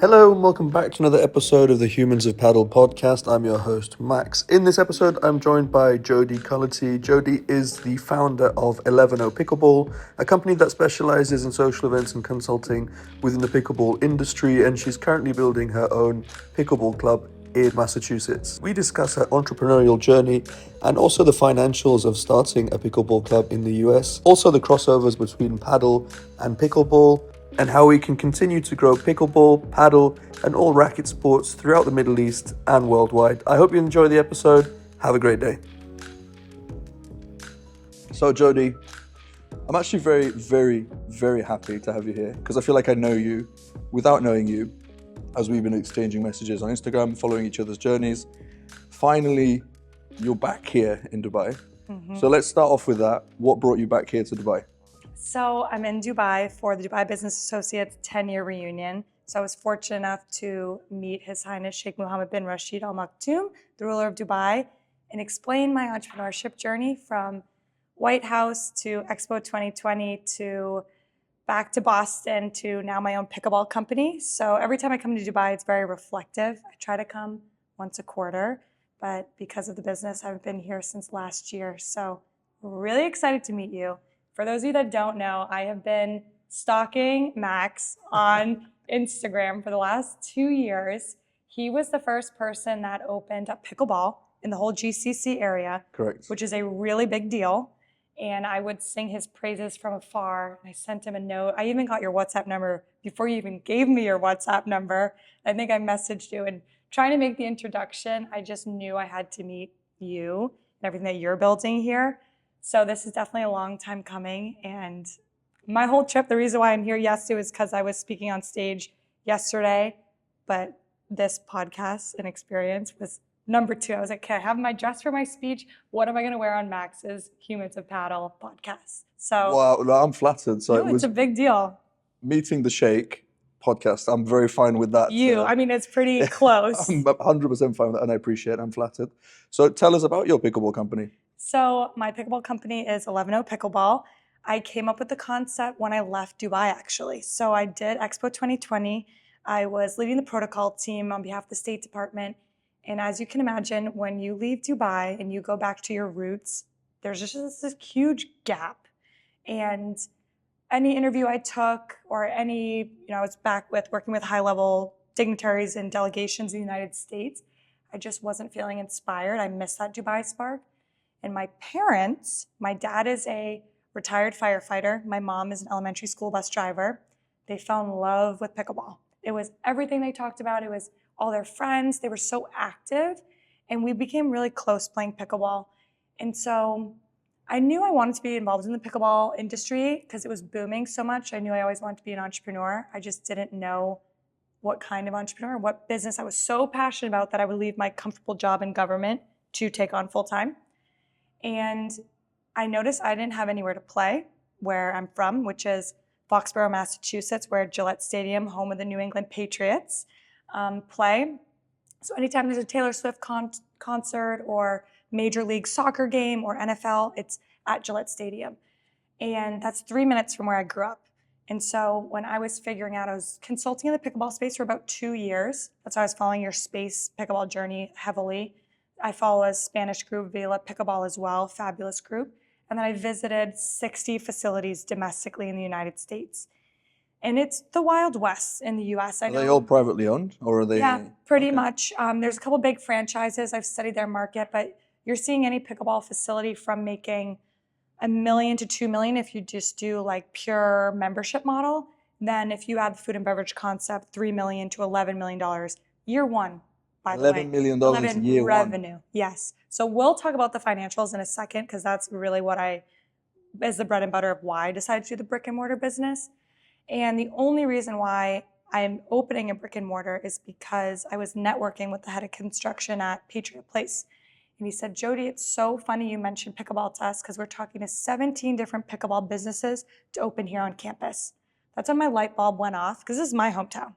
Hello and welcome back to another episode of the Humans of Padel podcast. I'm your host, Max. In this episode, I'm joined by Jodi Cullity. Jodi is the founder of ELEVENO Pickleball, a company that specializes in social events and consulting within the pickleball industry, and she's currently building her own pickleball club in Massachusetts. We discuss her entrepreneurial journey and also the financials of starting a pickleball club in the US, also the crossovers between padel and pickleball, and how we can continue to grow pickleball, padel, and all racket sports throughout the Middle East and worldwide. I hope you enjoy the episode. Have a great day. So Jodi, I'm actually very happy to have you here because I feel like I know you without knowing you, as we've been exchanging messages on Instagram, following each other's journeys. Finally, you're back here in Dubai. So let's start off with that. What brought you back here to Dubai? So I'm in Dubai for the Dubai Business Associates 10-year reunion. So I was fortunate enough to meet His Highness Sheikh Mohammed bin Rashid Al Maktoum, the ruler of Dubai, and explain my entrepreneurship journey from White House to Expo 2020 to back to Boston to now my own pickleball company. So every time I come to Dubai, it's very reflective. I try to come once a quarter, but because of the business, I've been here since last year. So really excited to meet you. For those of you that don't know, I have been stalking Max on Instagram for the last 2 years. He was the first person that opened up pickleball in the whole GCC area, Correct. which is a really big deal. And I would sing his praises from afar. I sent him a note. I even got your WhatsApp number before you even gave me your WhatsApp number. I think I messaged you, and trying to make the introduction, I just knew I had to meet you and everything that you're building here. So this is definitely a long time coming, and my whole trip, the reason why I'm here yesterday was because I was speaking on stage yesterday, but this podcast and experience was number 2. I was like, okay, I have my dress for my speech. What am I going to wear on Max's Humans of Padel podcast? So Wow, I'm flattered. So no, it's a big deal. Meeting the Sheikh podcast. I'm very fine with that. I mean, it's pretty close. I'm 100% fine with that, and I appreciate it. I'm flattered. So tell us about your pickleball company. So my pickleball company is ELEVENO Pickleball. I came up with the concept when I left Dubai, actually. So I did Expo 2020. I was leading the protocol team on behalf of the State Department. And as you can imagine, when you leave Dubai and you go back to your roots, there's just this huge gap. And any interview I took or I was back with working with high-level dignitaries and delegations in the United States, I just wasn't feeling inspired. I missed that Dubai spark. And my parents, my dad is a retired firefighter. My mom is an elementary school bus driver. They fell in love with pickleball. It was everything they talked about. It was all their friends. They were so active. And we became really close playing pickleball. And so I knew I wanted to be involved in the pickleball industry because it was booming so much. I knew I always wanted to be an entrepreneur. I just didn't know what kind of entrepreneur, what business I was so passionate about that I would leave my comfortable job in government to take on full time. And I noticed I didn't have anywhere to play where I'm from, which is Foxborough, Massachusetts, where Gillette Stadium, home of the New England Patriots, play. So anytime there's a Taylor Swift concert or Major League Soccer game or NFL, it's at Gillette Stadium. And that's 3 minutes from where I grew up. And so when I was figuring out, I was consulting in the pickleball space for about 2 years. That's why I was following your space pickleball journey heavily. I follow a Spanish group, Vela Pickleball as well, fabulous group. And then I visited 60 facilities domestically in the United States. And it's the Wild West in the US. Are they all privately owned, or are they? Yeah, pretty much. There's a couple big franchises. I've studied their market, but you're seeing any pickleball facility from making $1 million to $2 million if you just do like pure membership model. Then if you add the food and beverage concept, $3 million to $11 million year one. By the way, $11 million year revenue. one. Yes. So we'll talk about the financials in a second because that's really what is the bread and butter of why I decided to do the brick and mortar business. And the only reason why I'm opening a brick and mortar is because I was networking with the head of construction at Patriot Place. And he said, Jodi, it's so funny you mentioned pickleball to us because we're talking to 17 different pickleball businesses to open here on campus. That's when my light bulb went off because this is my hometown.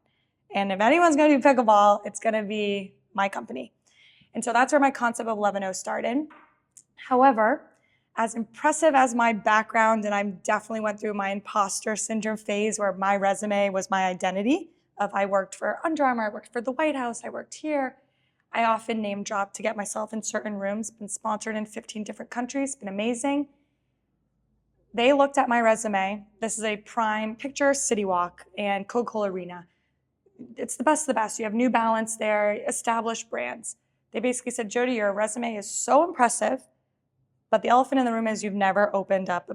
And if anyone's going to do pickleball, it's going to be my company. And so that's where my concept of ELEVENO started. However, as impressive as my background, and I definitely went through my imposter syndrome phase where my resume was my identity, I worked for Under Armour, I worked for the White House, I worked here. I often name drop to get myself in certain rooms, been sponsored in 15 different countries, been amazing. They looked at my resume. This is a prime picture, City Walk and Coca-Cola Arena. It's the best of the best. You have New Balance there, established brands. They basically said, Jodi, your resume is so impressive, but the elephant in the room is you've never opened up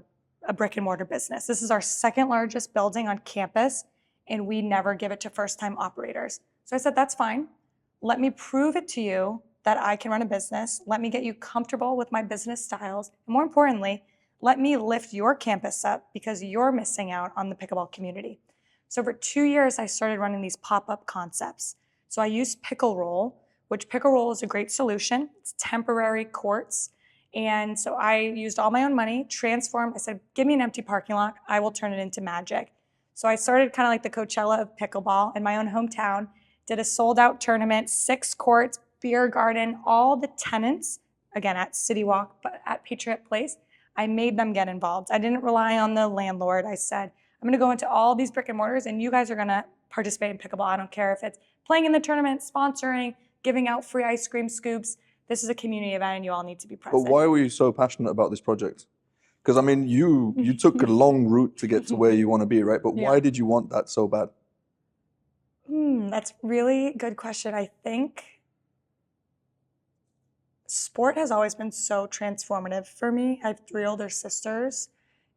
a brick and mortar business. This is our second largest building on campus, and we never give it to first-time operators. So I said, that's fine. Let me prove it to you that I can run a business. Let me get you comfortable with my business styles. And more importantly, let me lift your campus up because you're missing out on the pickleball community. So for 2 years, I started running these pop-up concepts. So I used Pickle Roll, which Pickle Roll is a great solution. It's temporary courts. And so I used all my own money, transformed. I said, give me an empty parking lot. I will turn it into magic. So I started kind of like the Coachella of pickleball in my own hometown, did a sold out tournament, 6 courts, beer garden, all the tenants, again, at City Walk, but at Patriot Place. I made them get involved. I didn't rely on the landlord. I said, I'm gonna go into all these brick and mortars and you guys are gonna participate in pickleball. I don't care if it's playing in the tournament, sponsoring, giving out free ice cream scoops. This is a community event and you all need to be present. But why were you so passionate about this project? Because I mean, you took a long route to get to where you want to be, right? But why did you want that so bad? That's a really good question. I think sport has always been so transformative for me. I have 3 older sisters,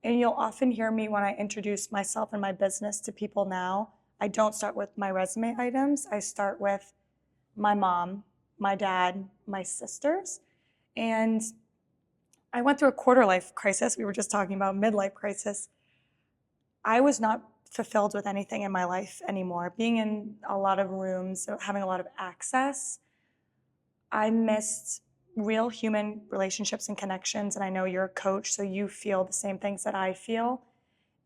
and you'll often hear me when I introduce myself and my business to people now. I don't start with my resume items. I start with my mom, my dad, my sisters. And I went through a quarter life crisis. We were just talking about midlife crisis. I was not fulfilled with anything in my life anymore. Being in a lot of rooms, having a lot of access, I missed real human relationships and connections. And I know you're a coach, so you feel the same things that I feel.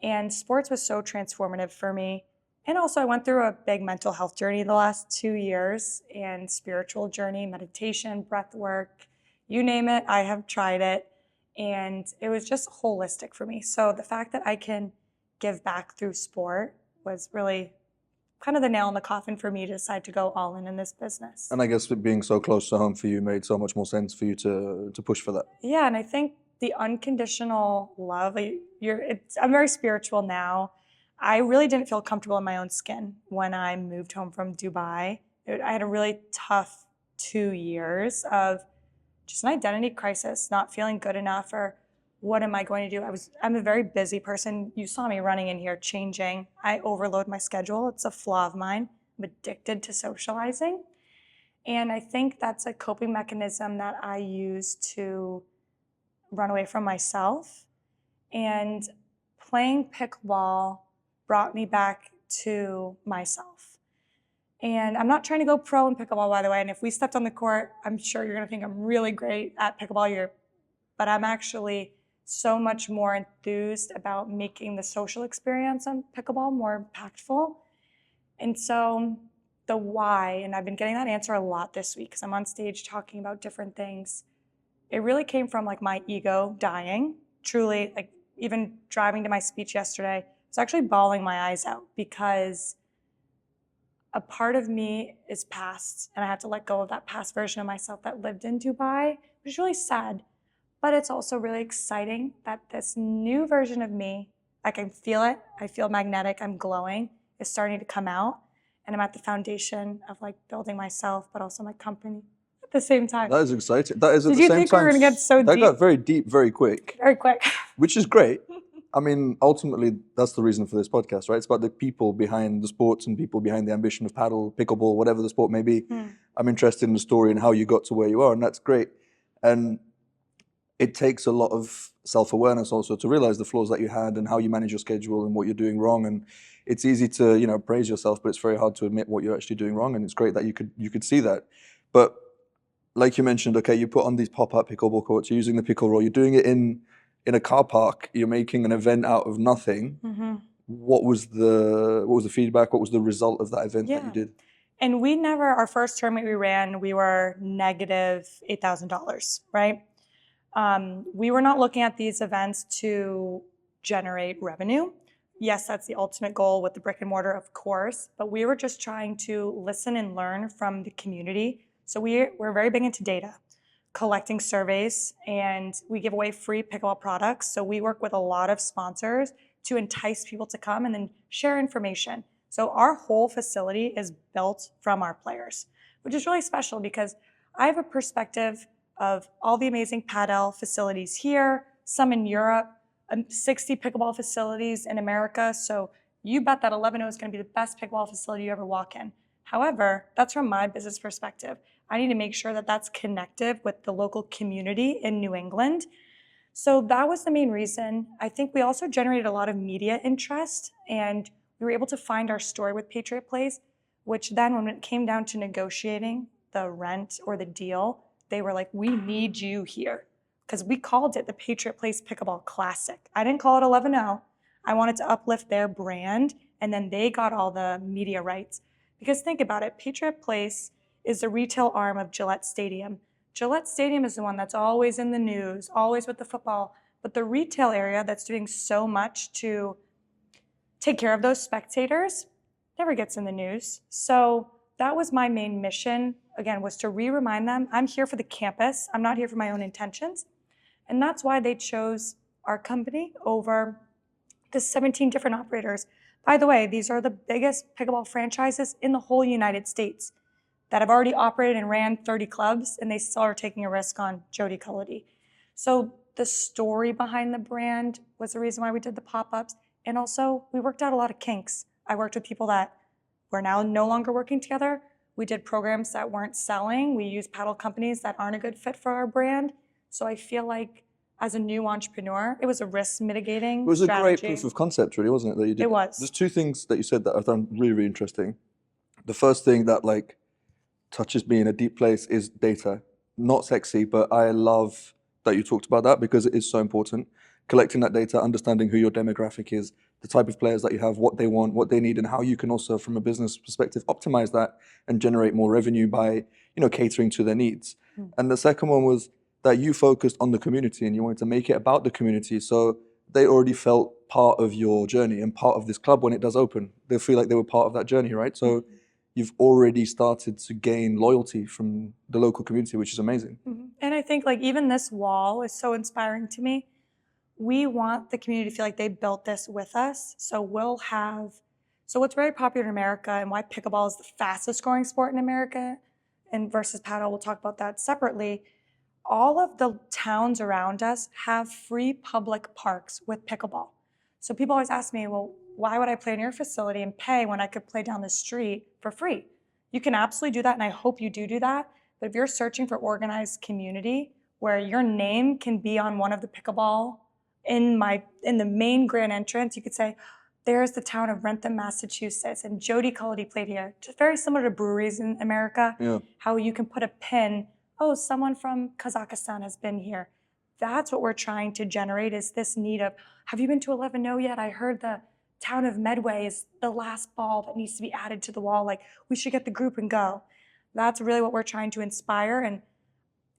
And sports was so transformative for me. And also I went through a big mental health journey the last 2 years, and spiritual journey, meditation, breath work, you name it, I have tried it. And it was just holistic for me. So the fact that I can give back through sport was really kind of the nail in the coffin for me to decide to go all in this business. And I guess it being so close to home for you made so much more sense for you to push for that. Yeah, and I think the unconditional love, I'm very spiritual now. I really didn't feel comfortable in my own skin when I moved home from Dubai. I had a really tough 2 years of just an identity crisis, not feeling good enough, or what am I going to do? I'm a very busy person. You saw me running in here, changing. I overload my schedule. It's a flaw of mine. I'm addicted to socializing. And I think that's a coping mechanism that I use to run away from myself. And playing pickleball brought me back to myself. And I'm not trying to go pro in pickleball, by the way. And if we stepped on the court, I'm sure you're going to think I'm really great at pickleball. But I'm actually so much more enthused about making the social experience on pickleball more impactful. And so the why, and I've been getting that answer a lot this week because I'm on stage talking about different things. It really came from like my ego dying, truly, like even driving to my speech yesterday, I was actually bawling my eyes out because a part of me is past, and I have to let go of that past version of myself that lived in Dubai, which is really sad. But it's also really exciting that this new version of me, I can feel it, I feel magnetic, I'm glowing, is starting to come out. And I'm at the foundation of like building myself, but also my company at the same time. That is exciting. That is at Did the you same think we were time. gonna get so That deep? got very deep, very quick. Very quick. Which is great. I mean, ultimately, that's the reason for this podcast, right? It's about the people behind the sports and people behind the ambition of paddle, pickleball, whatever the sport may be. I'm interested in the story and how you got to where you are, and that's great. And it takes a lot of self-awareness also to realize the flaws that you had and how you manage your schedule and what you're doing wrong. And it's easy to, praise yourself, but it's very hard to admit what you're actually doing wrong. And it's great that you could see that. But like you mentioned, okay, you put on these pop-up pickleball courts, you're using the pickle roll, you're doing it in a car park, you're making an event out of nothing. What was the feedback? What was the result of that event that you did? And our first tournament we ran, we were negative $8,000, right? We were not looking at these events to generate revenue. yes, that's the ultimate goal with the brick and mortar, of course, but we were just trying to listen and learn from the community. So we're very big into data, collecting surveys, and we give away free pickleball products. So we work with a lot of sponsors to entice people to come and then share information. So our whole facility is built from our players, which is really special because I have a perspective of all the amazing Padel facilities here, some in Europe, 60 pickleball facilities in America. So you bet that 11 is going to be the best pickleball facility you ever walk in. However, that's from my business perspective. I need to make sure that that's connective with the local community in New England. So that was the main reason. I think we also generated a lot of media interest, and we were able to find our story with Patriot Place, which then when it came down to negotiating the rent or the deal, they were like, we need you here. Because we called it the Patriot Place Pickleball Classic. I didn't call it 11-0. I wanted to uplift their brand, and then they got all the media rights. Because think about it, Patriot Place is the retail arm of Gillette Stadium. Gillette Stadium is the one that's always in the news, always with the football, but the retail area that's doing so much to take care of those spectators never gets in the news. So that was my main mission, again, was to remind them, I'm here for the campus. I'm not here for my own intentions. And that's why they chose our company over the 17 different operators. By the way, these are the biggest pickleball franchises in the whole United States that have already operated and ran 30 clubs, and they still are taking a risk on Jodi Cullity. So the story behind the brand was the reason why we did the pop-ups. And also, we worked out a lot of kinks. I worked with people that were now no longer working together. We did programs that weren't selling. We used paddle companies that aren't a good fit for our brand. So I feel like as a new entrepreneur, it was a risk mitigating strategy. It was a great proof of concept, really, wasn't it? That you did. It was. There's two things that you said that I found really, really interesting. The first thing that like touches me in a deep place is data. Not sexy, but I love that you talked about that because it is so important. Collecting that data, understanding who your demographic is, the type of players that you have, what they want, what they need, and how you can also, from a business perspective, optimize that and generate more revenue by, catering to their needs. And the second one was that you focused on the community and you wanted to make it about the community. So they already felt part of your journey and part of this club when it does open. They feel like they were part of that journey, right? So you've already started to gain loyalty from the local community, which is amazing. And I think like even this wall is so inspiring to me. We want the community to feel like they built this with us. So what's very popular in America and why pickleball is the fastest growing sport in America and versus paddle, we'll talk about that separately. All of the towns around us have free public parks with pickleball. So people always ask me, well, why would I play in your facility and pay when I could play down the street for free? You can absolutely do that, and I hope you do that. But if you're searching for organized community where your name can be on one of the pickleball in the main grand entrance, you could say, there's the town of Rentham, Massachusetts, and Jodi Cullity played here. Just very similar to breweries in America, how you can put a pin, oh, someone from Kazakhstan has been here. That's what we're trying to generate is this need of, have you been to 11-0 yet? I heard the town of Medway is the last ball that needs to be added to the wall. Like, we should get the group and go. That's really what we're trying to inspire. And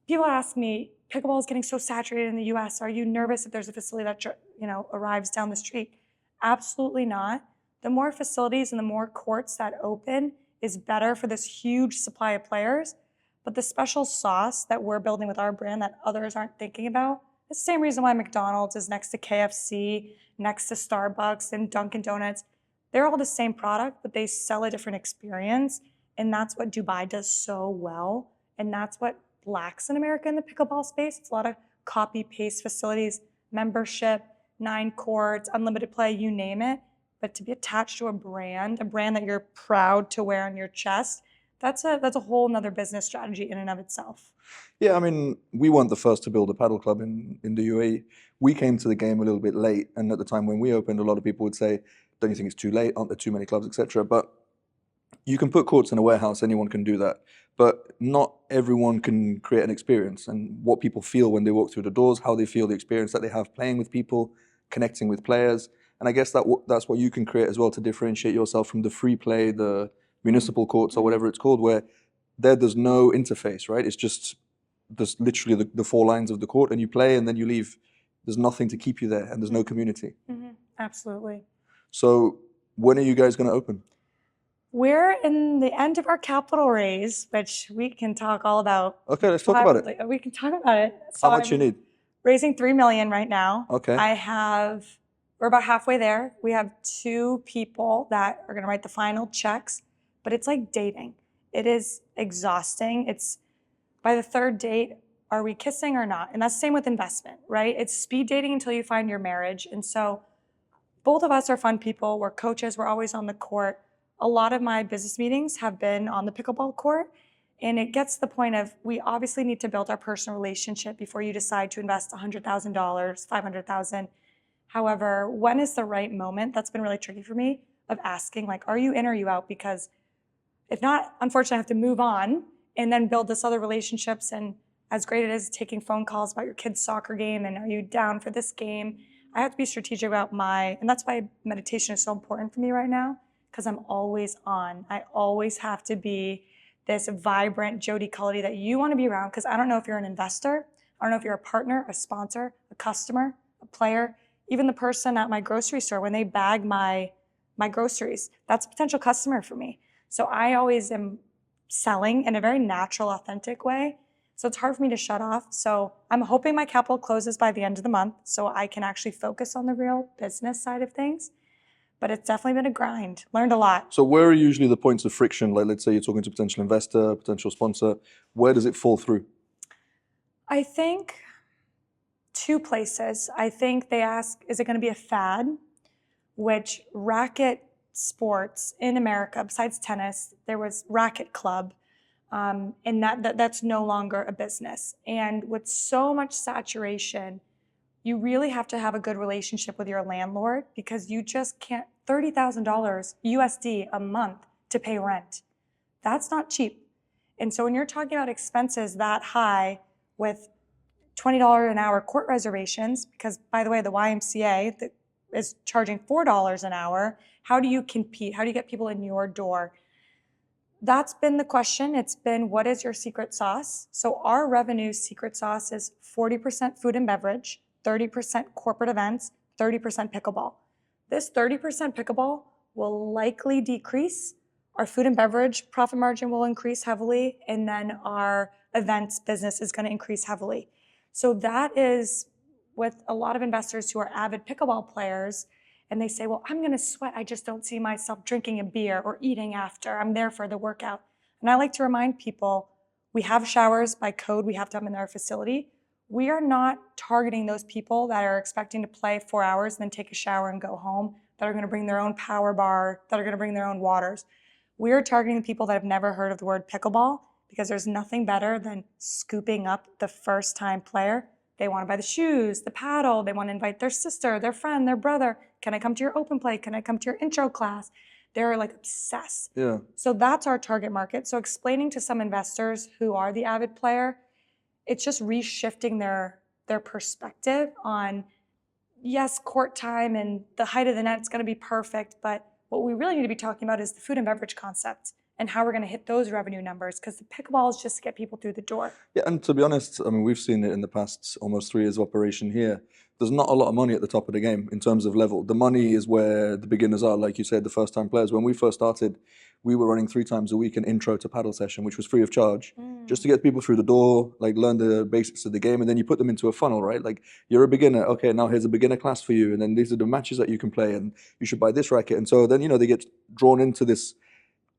people ask me, pickleball is getting so saturated in the US. Are you nervous if there's a facility that arrives down the street? Absolutely not. The more facilities and the more courts that open is better for this huge supply of players. But the special sauce that we're building with our brand that others aren't thinking about, it's the same reason why McDonald's is next to KFC, next to Starbucks and Dunkin' Donuts. They're all the same product, but they sell a different experience. And that's what Dubai does so well. And that's what lacks in America in the pickleball space. It's a lot of copy-paste facilities, membership, 9 courts, unlimited play, you name it. But to be attached to a brand that you're proud to wear on your chest, that's a whole nother business strategy in and of itself. Yeah, I mean, we weren't the first to build a paddle club in the UAE. We came to the game a little bit late, and at the time when we opened, a lot of people would say, don't you think it's too late? Aren't there too many clubs, etc.? But you can put courts in a warehouse, anyone can do that. But not everyone can create an experience, and what people feel when they walk through the doors, how they feel, the experience that they have playing with people, connecting with players. And I guess that's what you can create as well to differentiate yourself from the free play, the municipal courts or whatever it's called, where there's no interface, right? It's just literally the 4 lines of the court, and you play and then you leave. There's nothing to keep you there, and there's no community. Absolutely. So when are you guys going to open? We're in the end of our capital raise, which we can talk all about. Okay, let's talk about it. We can talk about it. How much you need? Raising $3 million right now. Okay. We're about halfway there. We have 2 people that are going to write the final checks, but it's like dating. It is exhausting. It's by the 3rd date, are we kissing or not? And that's the same with investment, right? It's speed dating until you find your marriage. And so both of us are fun people. We're coaches. We're always on the court. A lot of my business meetings have been on the pickleball court. And it gets to the point of we obviously need to build our personal relationship before you decide to invest $100,000, $500,000. However, when is the right moment? That's been really tricky for me of asking, like, are you in or are you out? Because if not, unfortunately, I have to move on and then build this other relationships. And as great it is taking phone calls about your kid's soccer game and are you down for this game? I have to be strategic about and that's why meditation is so important for me right now, because I'm always on. I always have to be this vibrant Jodi Cullity that you want to be around, because I don't know if you're an investor, I don't know if you're a partner, a sponsor, a customer, a player, even the person at my grocery store when they bag my groceries, that's a potential customer for me. So I always am selling in a very natural, authentic way. So it's hard for me to shut off. So I'm hoping my capital closes by the end of the month so I can actually focus on the real business side of things. But it's definitely been a grind. Learned a lot. So where are usually the points of friction? Like, let's say you're talking to a potential investor, potential sponsor. Where does it fall through? I think 2 places. I think they ask, is it going to be a fad? Which racket sports in America, besides tennis, there was Racket Club, and that's no longer a business. And with so much saturation, you really have to have a good relationship with your landlord, because you just can't, $30,000 USD a month to pay rent. That's not cheap. And so when you're talking about expenses that high with $20 an hour court reservations, because by the way, the YMCA is charging $4 an hour, how do you compete? How do you get people in your door? That's been the question. It's been, what is your secret sauce? So our revenue secret sauce is 40% food and beverage, 30% corporate events, 30% pickleball. This 30% pickleball will likely decrease. Our food and beverage profit margin will increase heavily, and then our events business is going to increase heavily. So that is with a lot of investors who are avid pickleball players, and they say, well, I'm going to sweat. I just don't see myself drinking a beer or eating after. I'm there for the workout. And I like to remind people, we have showers by code. We have to have them in our facility. We are not targeting those people that are expecting to play 4 hours and then take a shower and go home, that are going to bring their own power bar, that are going to bring their own waters. We are targeting the people that have never heard of the word pickleball, because there's nothing better than scooping up the first-time player. They want to buy the shoes, the paddle. They want to invite their sister, their friend, their brother. Can I come to your open play? Can I come to your intro class? They're like obsessed. Yeah. So that's our target market. So explaining to some investors who are the avid player, it's just reshifting their perspective on, yes, court time and the height of the net is going to be perfect, but what we really need to be talking about is the food and beverage concept and how we're going to hit those revenue numbers, because the pickleball is just to get people through the door. Yeah, and to be honest, I mean, we've seen it in the past almost 3 years of operation here. There's not a lot of money at the top of the game in terms of level. The money is where the beginners are, like you said, the first-time players. When we first started, we were running 3 times a week an intro to paddle session, which was free of charge, just to get people through the door, like learn the basics of the game, and then you put them into a funnel, right? Like, you're a beginner, okay, now here's a beginner class for you, and then these are the matches that you can play, and you should buy this racket. And so then, they get drawn into this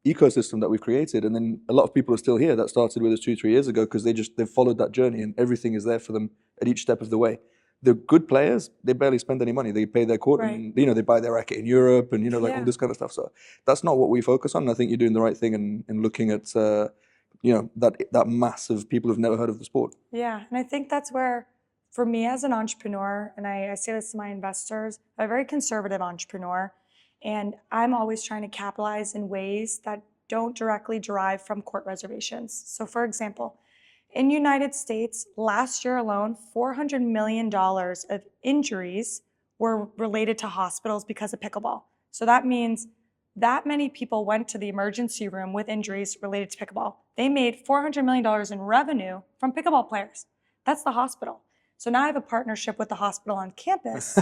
ecosystem that we've created, and then a lot of people are still here that started with us 2-3 years ago, because they've followed that journey, and everything is there for them at each step of the way. The good players, they barely spend any money. They pay their court, Right. and they buy their racket in Europe, and like Yeah. all this kind of stuff. So that's not what we focus on. And I think you're doing the right thing in looking at that mass of people who've never heard of the sport. Yeah, and I think that's where, for me as an entrepreneur, and I say this to my investors, I'm a very conservative entrepreneur, and I'm always trying to capitalize in ways that don't directly derive from court reservations. So for example, in the United States, last year alone, $400 million of injuries were related to hospitals because of pickleball. So that means that many people went to the emergency room with injuries related to pickleball. They made $400 million in revenue from pickleball players. That's the hospital. So now I have a partnership with the hospital on campus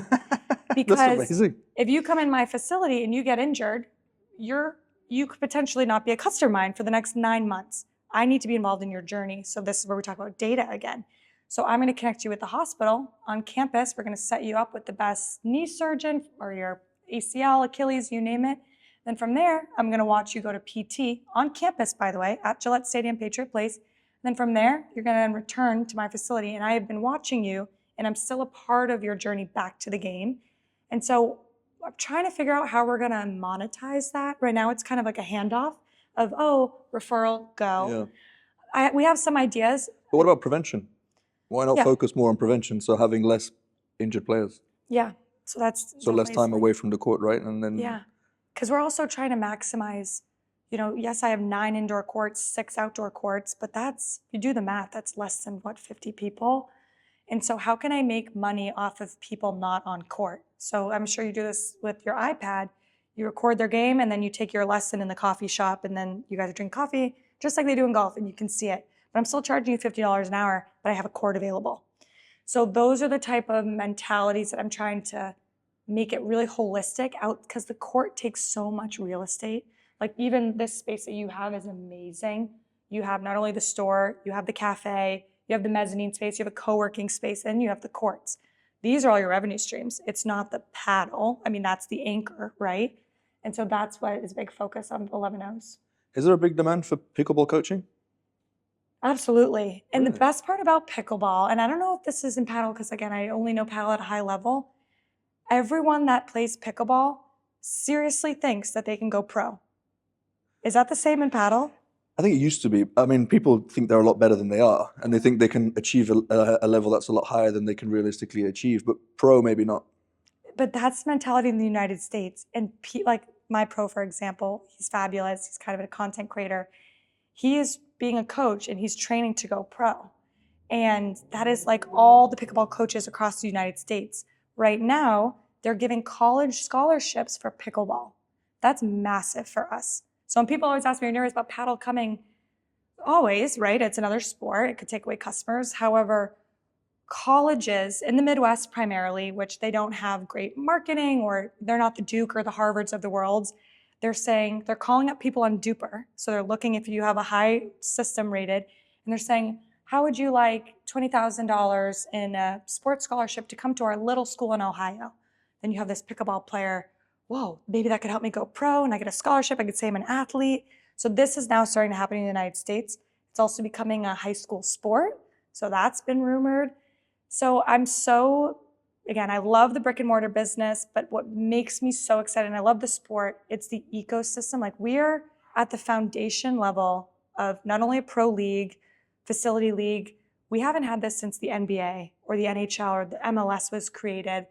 Because amazing. if you come in my facility and you get injured, you could potentially not be a customer of mine for the next 9 months. I need to be involved in your journey. So this is where we talk about data again. So I'm going to connect you with the hospital on campus. We're going to set you up with the best knee surgeon or your ACL, Achilles, you name it. Then from there, I'm going to watch you go to PT on campus, by the way, at Gillette Stadium, Patriot Place. Then from there, you're going to return to my facility, and I have been watching you, and I'm still a part of your journey back to the game. And so I'm trying to figure out how we're going to monetize that. Right now, it's kind of like a handoff of, referral, go. Yeah. We have some ideas. But what about prevention? Why not Yeah. focus more on prevention? So having less injured players. Yeah. So that's So less time away from the court, right? And then yeah, because we're also trying to maximize. Yes, I have 9 indoor courts, 6 outdoor courts, but you do the math, that's less than 50 people. And so how can I make money off of people not on court? So I'm sure you do this with your iPad. You record their game and then you take your lesson in the coffee shop and then you guys drink coffee just like they do in golf and you can see it. But I'm still charging you $50 an hour, but I have a court available. So those are the type of mentalities that I'm trying to make it really holistic out because the court takes so much real estate. Like even this space that you have is amazing. You have not only the store, you have the cafe, you have the mezzanine space, you have a co-working space, and you have the courts. These are all your revenue streams. It's not the paddle. I mean, that's the anchor, right? And so that's what is a big focus on 11Os. Is there a big demand for pickleball coaching? Absolutely. And Really? the best part about pickleball, and I don't know if this is in paddle because again, I only know paddle at a high level. Everyone that plays pickleball seriously thinks that they can go pro. Is that the same in paddle? I think it used to be. I mean, people think they're a lot better than they are, and they think they can achieve a level that's a lot higher than they can realistically achieve, but pro, maybe not. But that's the mentality in the United States. And like my pro, for example, he's fabulous. He's kind of a content creator. He is being a coach and he's training to go pro. And that is like all the pickleball coaches across the United States. Right now, they're giving college scholarships for pickleball. That's massive for us. So when people always ask me, are you nervous about paddle coming? Always, right? It's another sport. It could take away customers. However, colleges in the Midwest primarily, which they don't have great marketing or they're not the Duke or the Harvards of the world, they're calling up people on Duper. So they're looking if you have a high system rated, and they're saying, how would you like $20,000 in a sports scholarship to come to our little school in Ohio? Then you have this pickleball player, whoa, maybe that could help me go pro and I get a scholarship. I could say I'm an athlete. So this is now starting to happen in the United States. It's also becoming a high school sport. So that's been rumored. So again, I love the brick and mortar business, but what makes me so excited, and I love the sport, it's the ecosystem. Like we are at the foundation level of not only a pro league, facility league. We haven't had this since the NBA or the NHL or the MLS was created.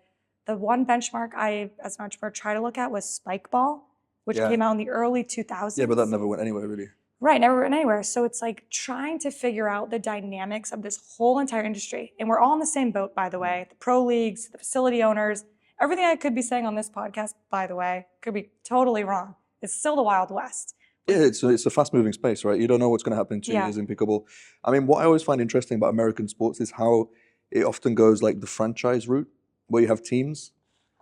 The one benchmark I, as an entrepreneur, try to look at was spike ball, which came out in the early 2000s. Yeah, but that never went anywhere, really. Right, never went anywhere. So it's like trying to figure out the dynamics of this whole entire industry. And we're all in the same boat, by the way. The pro leagues, the facility owners, everything I could be saying on this podcast, by the way, could be totally wrong. It's still the Wild West. Yeah, it's a fast-moving space, right? You don't know what's going to happen in 2 years in pickleball. I mean, what I always find interesting about American sports is how it often goes like the franchise route, where you have teams.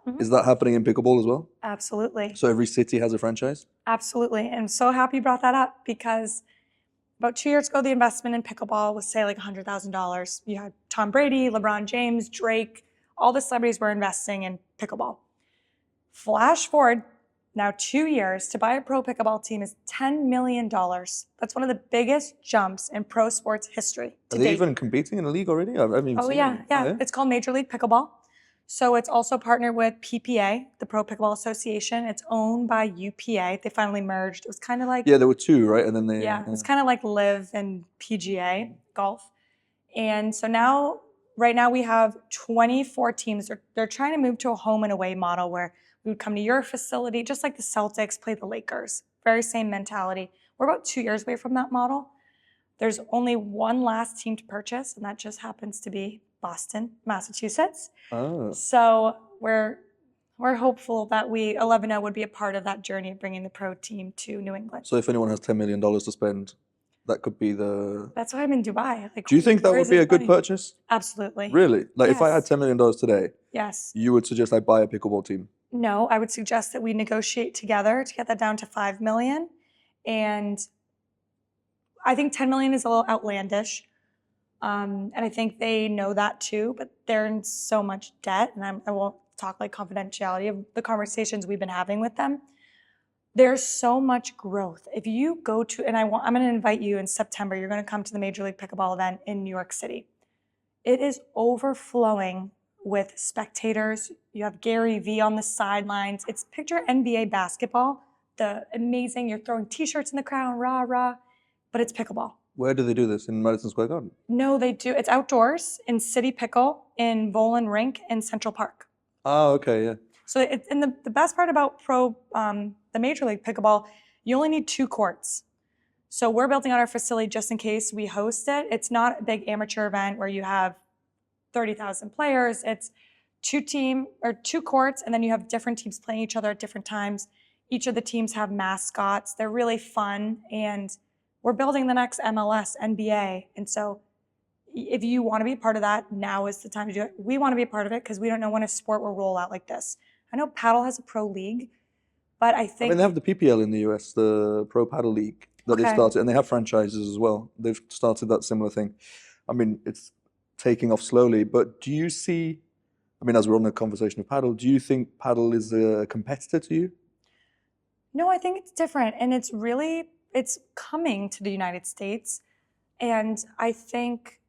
Mm-hmm. Is that happening in pickleball as well? Absolutely. So every city has a franchise? Absolutely. And I'm so happy you brought that up because about 2 years ago, the investment in pickleball was, say, like $100,000. You had Tom Brady, LeBron James, Drake, all the celebrities were investing in pickleball. Flash forward now 2 years, to buy a pro pickleball team is $10 million. That's one of the biggest jumps in pro sports history to date. Are they date. Even competing in a league already? I haven't even seen it. Yeah. It's called Major League Pickleball. So it's also partnered with PPA, the Pro Pickleball Association. It's owned by UPA. They finally merged. It was kind of like... Yeah, there were two, right? And then they... Yeah, it's kind of like LIV and PGA golf. And so now, right now we have 24 teams. They're trying to move to a home and away model where we would come to your facility, just like the Celtics play the Lakers. Very same mentality. We're about 2 years away from that model. There's only one last team to purchase, and that just happens to be Boston, Massachusetts. Oh. So we're hopeful that 11O would be a part of that journey of bringing the pro team to New England. So if anyone has $10 million to spend, that could be the... That's why I'm in Dubai. Like, Do you think that where would is be this a good money? purchase? Absolutely. Really? Like if I had Yes. $10 million today, Yes. you would suggest I buy a pickleball team? No, I would suggest that we negotiate together to get that down to 5 million. And I think 10 million is a little outlandish. And I think they know that too, but they're in so much debt. And I won't talk like confidentiality of the conversations we've been having with them. There's so much growth. If you go to, and I'm going to invite you in September, you're going to come to the Major League Pickleball event in New York City. It is overflowing with spectators. You have Gary Vee on the sidelines. It's picture NBA basketball, the amazing, you're throwing t-shirts in the crowd, rah, rah, but it's pickleball. Where do they do this? In Madison Square Garden? No, they do. It's outdoors in City Pickle, in Volan Rink, in Central Park. Oh, okay, yeah. So and the best part about the Major League Pickleball, you only need 2 courts. So we're building out our facility just in case we host it. It's not a big amateur event where you have 30,000 players. It's 2 courts, and then you have different teams playing each other at different times. Each of the teams have mascots. They're really fun, and we're building the next MLS, NBA. And so if you want to be a part of that, now is the time to do it. We want to be a part of it because we don't know when a sport will roll out like this. I know Padel has a pro league, but I think... I mean, they have the PPL in the US, the Pro Padel League, that they've started, and they have franchises as well. They've started that similar thing. I mean, it's taking off slowly, but do you see, I mean, as we're on the conversation of Padel, do you think Padel is a competitor to you? No, I think it's different, and it's coming to the United States, and I think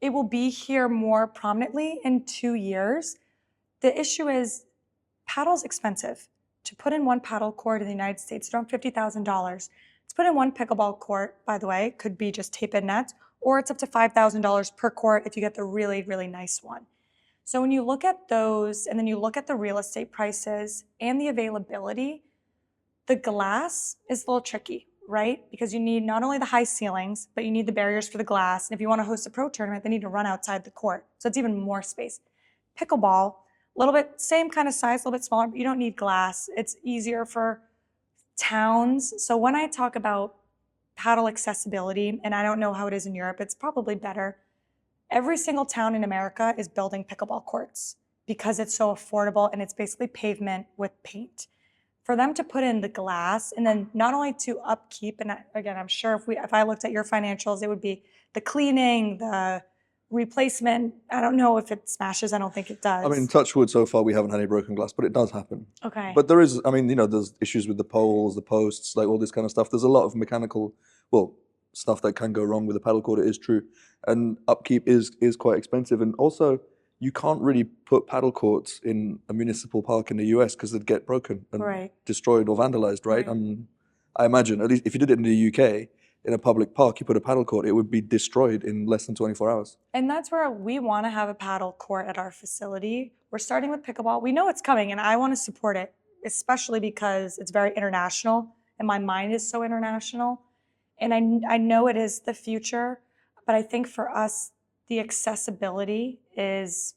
it will be here more prominently in 2 years. The issue is paddle's expensive. To put in one paddle court in the United States, it's around $50,000. To put in one pickleball court, by the way, could be just tape-in nets, or it's up to $5,000 per court if you get the really, really nice one. So when you look at those, and then you look at the real estate prices and the availability, the glass is a little tricky, right? Because you need not only the high ceilings, but you need the barriers for the glass. And if you want to host a pro tournament, they need to run outside the court. So it's even more space. Pickleball, a little bit, same kind of size, a little bit smaller, but you don't need glass. It's easier for towns. So when I talk about paddle accessibility, and I don't know how it is in Europe, it's probably better. Every single town in America is building pickleball courts because it's so affordable and it's basically pavement with paint. For them to put in the glass, and then not only to upkeep, and again, I'm sure if I looked at your financials, it would be the cleaning, the replacement. I don't know if it smashes. I don't think it does. I mean, touch wood, so far we haven't had any broken glass, but it does happen. Okay. But there is, I mean, you know, there's issues with the poles, the posts, like all this kind of stuff. There's a lot of mechanical, well, stuff that can go wrong with a paddle court, it is true. And upkeep is quite expensive. And also, you can't really put paddle courts in a municipal park in the US because they'd get broken and destroyed or vandalized, right? I imagine, at least if you did it in the UK, in a public park, you put a paddle court, it would be destroyed in less than 24 hours. And that's where we want to have a paddle court at our facility. We're starting with pickleball. We know it's coming, and I want to support it, especially because it's very international, and my mind is so international. And I know it is the future, but I think for us, the accessibility is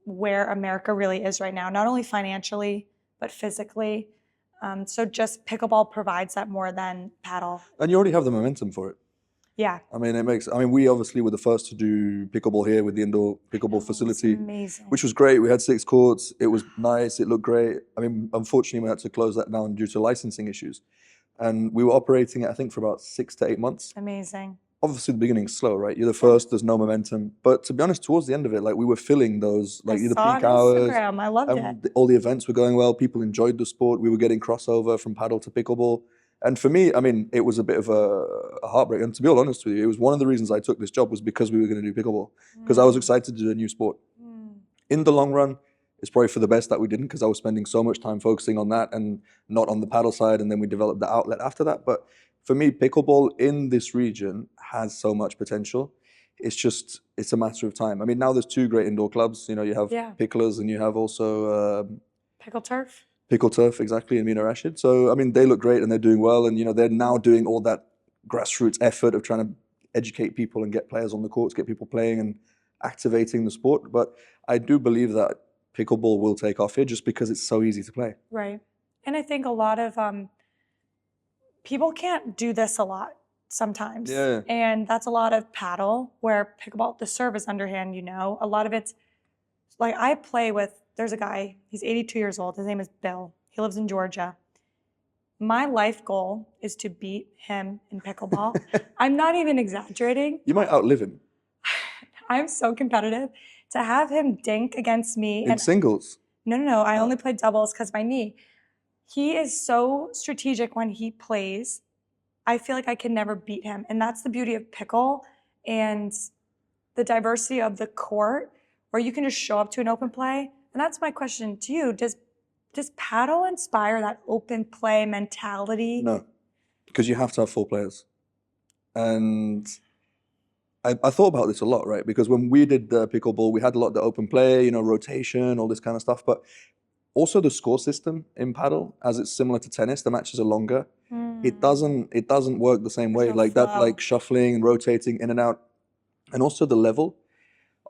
where America really is right now, not only financially, but physically. So just pickleball provides that more than paddle. And you already have the momentum for it. Yeah. I mean, we obviously were the first to do pickleball here with the indoor pickleball facility, which was great. We had 6 courts. It was nice. It looked great. I mean, unfortunately, we had to close that down due to licensing issues. And we were operating it, I think, for about 6 to 8 months. Amazing. Obviously, the beginning's slow, right? You're the first, there's no momentum. But to be honest, towards the end of it, like we were filling those, like the peak hours. Instagram. I loved it. All the events were going well. People enjoyed the sport. We were getting crossover from paddle to pickleball. And for me, I mean, it was a bit of a heartbreak. And to be all honest with you, it was one of the reasons I took this job was because we were going to do pickleball. Because I was excited to do a new sport. In the long run, it's probably for the best that we didn't, because I was spending so much time focusing on that and not on the paddle side. And then we developed the outlet after that. But for me, pickleball in this region has so much potential. It's a matter of time. I mean, now there's 2 great indoor clubs. You know, you have Picklers and you have also Pickle Turf. Pickle Turf, exactly, in Mina Rashid. So, I mean, they look great and they're doing well. And, you know, they're now doing all that grassroots effort of trying to educate people and get players on the courts, get people playing and activating the sport. But I do believe that pickleball will take off here just because it's so easy to play. Right. And I think a lot of people can't do this a lot. sometimes. Yeah. And that's a lot of paddle, where pickleball, the serve is underhand, a lot of it's like I play with, there's a guy, he's 82 years old. His name is Bill. He lives in Georgia. My life goal is to beat him in pickleball. I'm not even exaggerating. You might outlive him. I'm so competitive. To have him dink against me. In singles? No. I only play doubles because my knee. He is so strategic when he plays. I feel like I can never beat him. And that's the beauty of pickle and the diversity of the court, where you can just show up to an open play. And that's my question to you. Does paddle inspire that open play mentality? No, because you have to have 4 players. And I thought about this a lot, right? Because when we did the pickleball, we had a lot of the open play, rotation, all this kind of stuff. But also the score system in paddle, as it's similar to tennis, the matches are longer. It doesn't work the same way. no Like that, flow. like shuffling and rotating in and out. And also the level.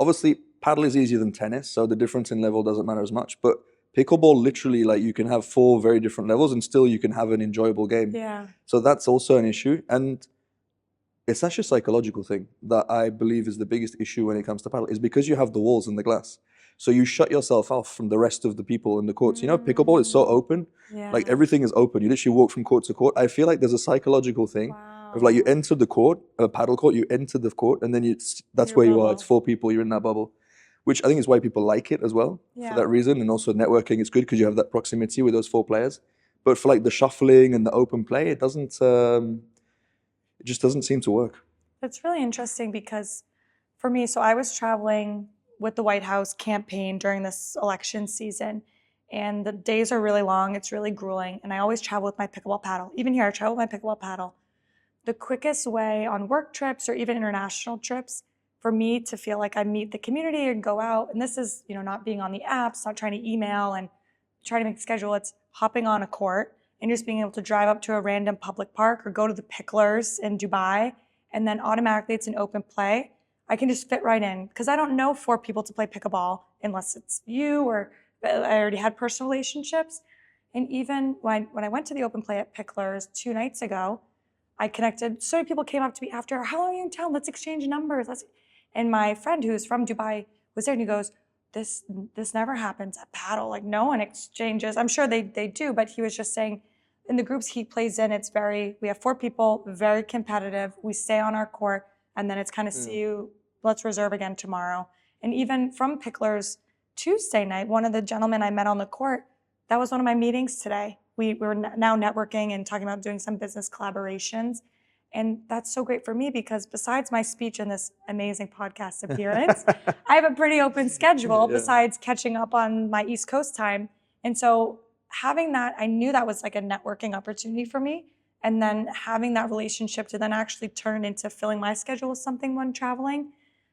Obviously, paddle is easier than tennis, so the difference in level doesn't matter as much. But pickleball, literally, like you can have 4 very different levels and still you can have an enjoyable game. Yeah. So that's also an issue. And it's actually a psychological thing that I believe is the biggest issue when it comes to paddle, is because you have the walls and the glass. So you shut yourself off from the rest of the people in the courts. Pickleball is so open. Yeah. Like everything is open. You literally walk from court to court. I feel like there's a psychological thing of like you enter the court, a paddle court, you enter the court, and then that's Your where you are. bubble. It's 4 people, you're in that bubble, which I think is why people like it as well, for that reason. And also networking is good because you have that proximity with those 4 players. But for like the shuffling and the open play, it just doesn't seem to work. It's really interesting because for me, so I was traveling with the White House campaign during this election season, and the days are really long. It's really grueling. And I always travel with my pickleball paddle. Even here, I travel with my pickleball paddle. The quickest way on work trips or even international trips for me to feel like I meet the community and go out, and this is, not being on the apps, not trying to email and try to make a schedule. It's hopping on a court and just being able to drive up to a random public park or go to the Picklers in Dubai, and then automatically it's an open play. I can just fit right in because I don't know 4 people to play pickleball unless it's you or I already had personal relationships. And even when I went to the open play at Picklers 2 nights ago, I connected. So many people came up to me after, how long are you in town? Let's exchange numbers. And my friend who's from Dubai was there and he goes, this never happens at paddle. Like no one exchanges. I'm sure they do, but he was just saying in the groups he plays in, we have 4 people, very competitive. We stay on our court and then it's kind of see you, let's reserve again tomorrow. And even from Picklers Tuesday night, one of the gentlemen I met on the court, that was one of my meetings today. We were now networking and talking about doing some business collaborations. And that's so great for me because besides my speech in this amazing podcast appearance, I have a pretty open schedule besides catching up on my East Coast time. And so having that, I knew that was like a networking opportunity for me. And then having that relationship to then actually turn into filling my schedule with something when traveling.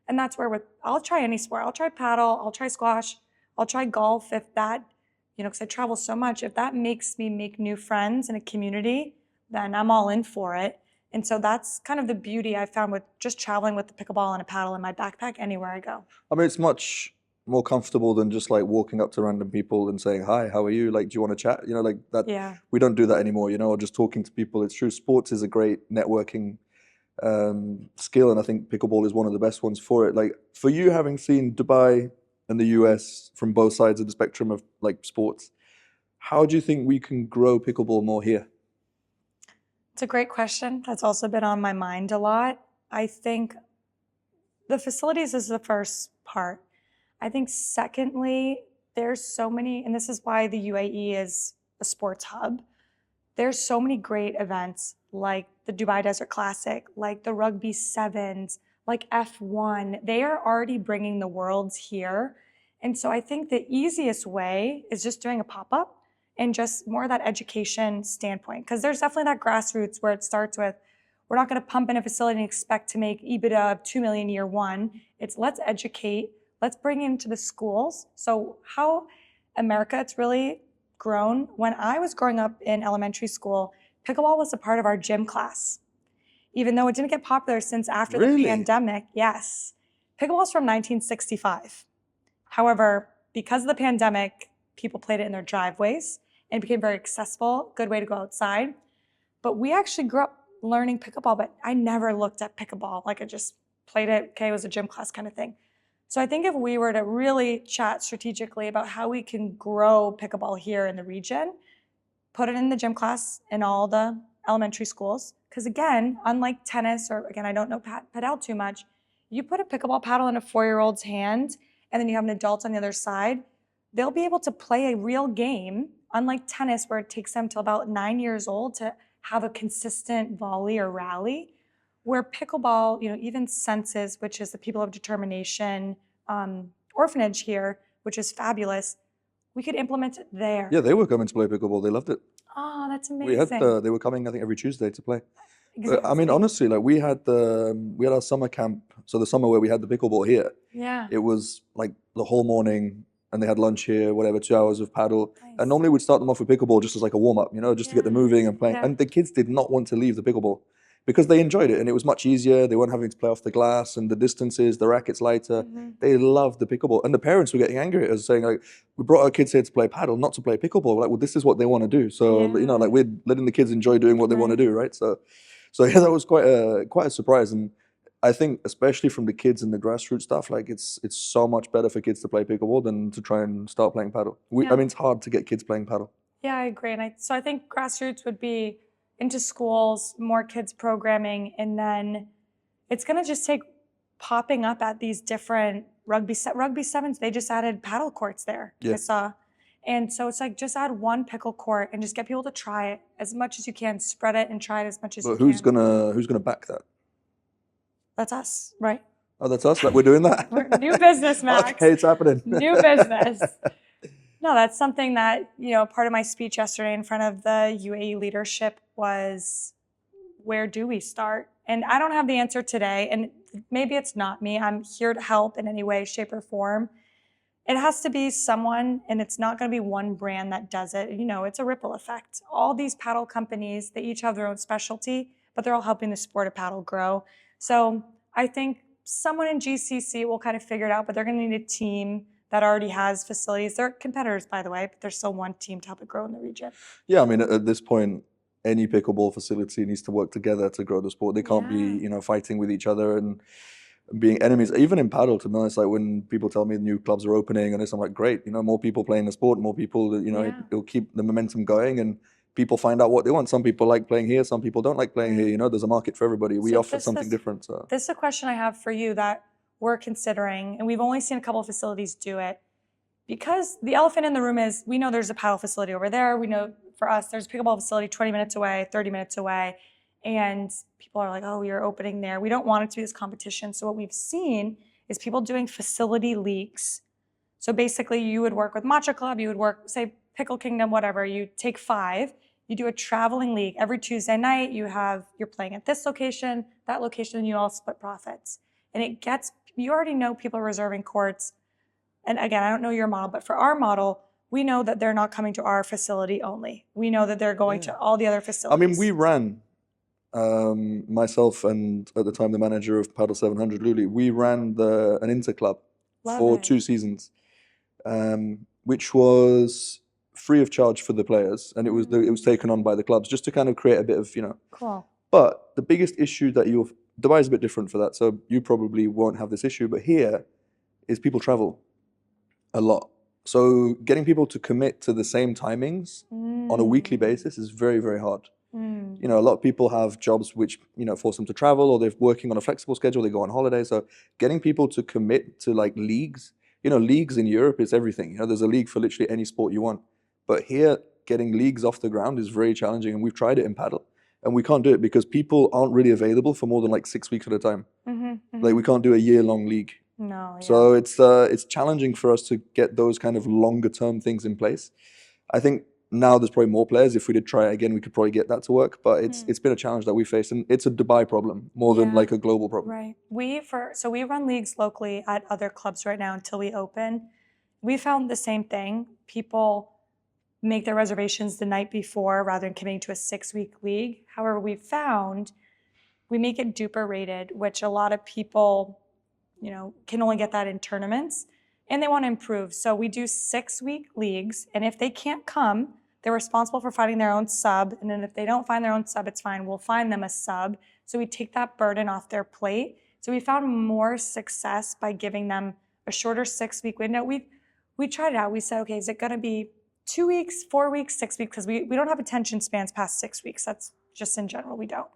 And that's where I'll try any sport. I'll try paddle, I'll try squash, I'll try golf if that, because I travel so much, if that makes me make new friends in a community, then I'm all in for it. And so that's kind of the beauty I found with just traveling with the pickleball and a paddle in my backpack anywhere I go. I mean, it's much more comfortable than just like walking up to random people and saying, hi, how are you? Like, do you want to chat? Like that. Yeah. We don't do that anymore, or just talking to people. It's true. Sports is a great networking skill. And I think pickleball is one of the best ones for it. Like for you, having seen Dubai and the US from both sides of the spectrum of like sports, how do you think we can grow pickleball more here? It's a great question. That's also been on my mind a lot. I think the facilities is the first part. I think secondly, there's so many, and this is why the UAE is a sports hub. There's so many great events like the Dubai Desert Classic, like the Rugby Sevens, like F1. They are already bringing the worlds here. And so I think the easiest way is just doing a pop-up and just more of that education standpoint. Because there's definitely that grassroots where it starts with, we're not going to pump in a facility and expect to make EBITDA of $2 million year one. It's let's educate, let's bring into the schools. So how America, it's really grown. When I was growing up in elementary school, pickleball was a part of our gym class. Even though it didn't get popular since after the pandemic, yes. Pickleball's from 1965. However, because of the pandemic, people played it in their driveways and it became very accessible, good way to go outside. But we actually grew up learning pickleball, but I never looked at pickleball. Like I just played it, okay, it was a gym class kind of thing. So I think if we were to really chat strategically about how we can grow pickleball here in the region, put it in the gym class in all the elementary schools. Because again, unlike tennis, or again, I don't know Padel too much, you put a pickleball paddle in a 4-year-old's hand and then you have an adult on the other side, they'll be able to play a real game, unlike tennis where it takes them till about 9 years old to have a consistent volley or rally, where pickleball, even Senses, which is the People of Determination orphanage here, which is fabulous, we could implement it there. Yeah, they were coming to play pickleball. They loved it. Oh, that's We had amazing. they were coming, I think, every Tuesday to play. I mean, Exactly. honestly, like we had our summer camp. So the summer where we had the pickleball here, Yeah. it was like the whole morning, and they had lunch here, whatever, 2 hours of paddle. Nice. And normally we'd start them off with pickleball just as like a warm up, just to get them moving and playing. Yeah. And the kids did not want to leave the pickleball because they enjoyed it, and it was much easier. They weren't having to play off the glass, and the distances, the racket's lighter. They loved the pickleball, and the parents were getting angry at us, saying like, "We brought our kids here to play paddle, not to play pickleball." We're like, well, this is what they want to do. So like we're letting the kids enjoy doing what they want to do, right? So yeah, that was quite a surprise, and I think especially from the kids and the grassroots stuff, like it's so much better for kids to play pickleball than to try and start playing paddle. I mean, it's hard to get kids playing paddle. Yeah, I agree. And so I think grassroots would be into schools, more kids programming, and then it's going to just take popping up at these different rugby sevens. They just added paddle courts there. Yeah. I saw. And so it's like just add one pickle court and just get people to try it as much as you can. Spread it and try it as much as you But can. who's gonna back that? That's us, right? Oh, that's us. Like we're doing that. New business, Max. Okay, it's happening. New business. No, that's something that, part of my speech yesterday in front of the UAE leadership was, where do we start? And I don't have the answer today, and maybe it's not me. I'm here to help in any way, shape, or form. It has to be someone, and it's not going to be one brand that does it. It's a ripple effect. All these paddle companies, they each have their own specialty, but they're all helping the sport of paddle grow. So I think someone in GCC will kind of figure it out, but they're going to need a team that already has facilities. They're competitors, by the way, but there's still one team to help it grow in the region. Yeah, I mean, at this point, any pickleball facility needs to work together to grow the sport. They can't be, fighting with each other and being enemies. Even in paddle, to be honest, like when people tell me new clubs are opening and this, I'm like, great, more people playing the sport, more people, it'll keep the momentum going and people find out what they want. Some people like playing here, some people don't like playing here. There's a market for everybody. We offer something different. So this is a question I have for you that we're considering, and we've only seen a couple of facilities do it. Because the elephant in the room is, we know there's a paddle facility over there. We know for us, there's a pickleball facility 20 minutes away, 30 minutes away. And people are like, oh, you're opening there. We don't want it to be this competition. So what we've seen is people doing facility leagues. So basically you would work with Matcha Club, you would work, say, Pickle Kingdom, whatever. You take 5, you do a traveling league. Every Tuesday night, you're playing at this location, that location, and you all split profits. And you already know people are reserving courts. And again, I don't know your model, but for our model, we know that they're not coming to our facility only. We know that they're going to all the other facilities. I mean, we ran, myself and at the time the manager of Padel 700, Luli, we ran an interclub for 2 seasons, which was free of charge for the players, and it was taken on by the clubs just to kind of create a bit of, Cool. But the biggest issue that Dubai is a bit different for that, so you probably won't have this issue, but here is people travel a lot. So getting people to commit to the same timings on a weekly basis is very, very hard. A lot of people have jobs which, force them to travel, or they're working on a flexible schedule, they go on holiday. So getting people to commit to like leagues, leagues in Europe is everything. There's a league for literally any sport you want. But here, getting leagues off the ground is very challenging, and we've tried it in paddle. And we can't do it because people aren't really available for more than like 6 weeks at a time. Like we can't do a year-long league. No. Yeah. So it's challenging for us to get those kind of longer term things in place. I think now there's probably more players. If we did try it again, we could probably get that to work. But it's been a challenge that we faced, and it's a Dubai problem more than like a global problem. Right. So we run leagues locally at other clubs right now until we open. We found the same thing. People make their reservations the night before rather than committing to a 6-week league. However, we found we make it duper rated, which a lot of people, can only get that in tournaments, and they want to improve. So we do 6-week leagues, and if they can't come, They're responsible for finding their own sub, and then if they don't find their own sub, it's fine. We'll find them a sub. So we take that burden off their plate. So we found more success by giving them a shorter 6-week window. We tried it out. We said, okay, is it going to be 2 weeks, 4 weeks, 6 weeks? Because we don't have attention spans past 6 weeks. That's just in general, we don't.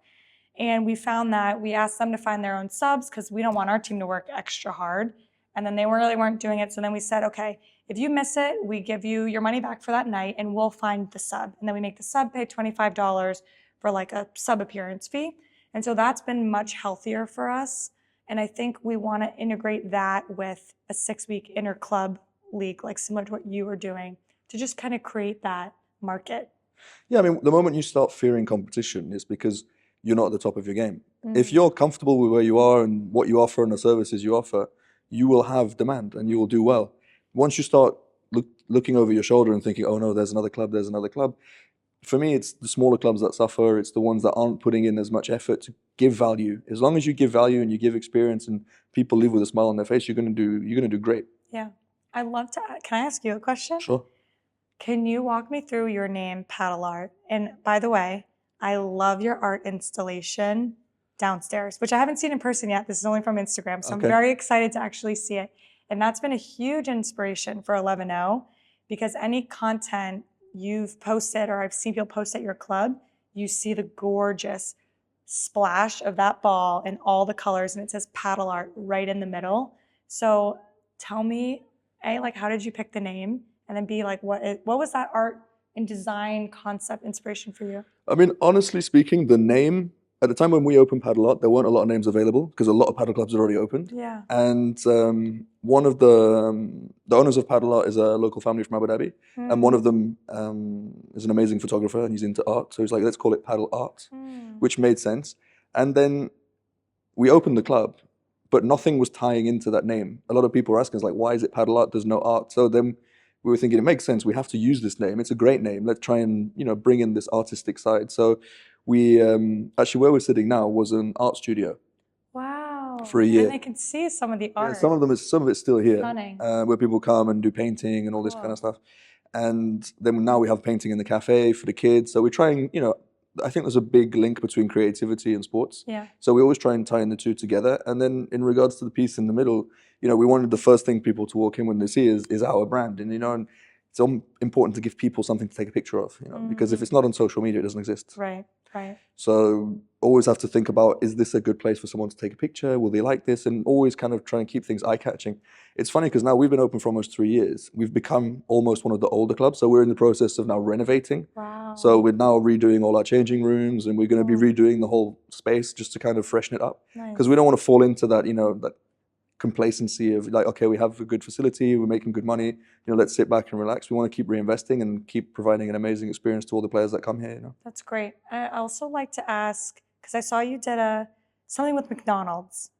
And we found that we asked them to find their own subs because we don't want our team to work extra hard. And then they really weren't doing it. So then we said, okay, if you miss it, we give you your money back for that night and we'll find the sub. And then we make the sub pay $25 for like a sub appearance fee. And so that's been much healthier for us. And I think we want to integrate that with a 6-week inter-club league, like similar to what you were doing, to just kind of create that market. Yeah, I mean, the moment you start fearing competition is because you're not at the top of your game. If you're comfortable with where you are and what you offer and the services you offer, you will have demand and you will do well. Once you start looking over your shoulder and thinking, oh no, there's another club, for me, it's the smaller clubs that suffer. It's the ones that aren't putting in as much effort to give value. As long as you give value and you give experience and people live with a smile on their face, you're gonna do great. Yeah. I'd love to, can I ask you a question? Sure. Can you walk me through your name, Padel Art? And by the way, I love your art installation downstairs, which I haven't seen in person yet. This is only from Instagram. So Okay. I'm very excited to actually see it. And that's been a huge inspiration for 11O because any content you've posted or I've seen people post at your club, you see the gorgeous splash of that ball and all the colors and it says Padel Art right in the middle. So tell me, A, like how did you pick the name? And then B, like what was that art and design concept inspiration for you? I mean, honestly speaking, the name, at the time when we opened Padel Art, there weren't a lot of names available because a lot of paddle clubs had already opened. Yeah. And one of the owners of Padel Art is a local family from Abu Dhabi. And one of them is an amazing photographer and he's into art. So he's like, let's call it Padel Art, which made sense. And then we opened the club, but nothing was tying into that name. A lot of people were asking us like, why is it Padel Art? There's no art. So then we were thinking it makes sense. We have to use this name. It's a great name. Let's try and bring in this artistic side. So we actually where we're sitting now was an art studio. Wow. For a year. And I can see some of the art. Yeah, some of it's still here, Stunning. where people come and do painting and all this kind of stuff. And then now we have painting in the cafe for the kids. So we're trying, I think there's a big link between creativity and sports. Yeah. So we always try and tie in the two together. And then in regards to the piece in the middle, we wanted the first thing people to walk in when they see is our brand. And, and it's important to give people something to take a picture of, because if it's not on social media, it doesn't exist. Right, right. So always have to think about, is this a good place for someone to take a picture? Will they like this? And always kind of try and keep things eye-catching. It's funny because now we've been open for almost 3 years. We've become almost one of the older clubs. So we're in the process of now renovating. Wow. So we're now redoing all our changing rooms and we're going to be redoing the whole space just to kind of freshen it up. Because we don't want to fall into that, that complacency of like, okay, we have a good facility, we're making good money, let's sit back and relax. We want to keep reinvesting and keep providing an amazing experience to all the players that come here. That's great. I also like to ask, because I saw you did something with McDonald's.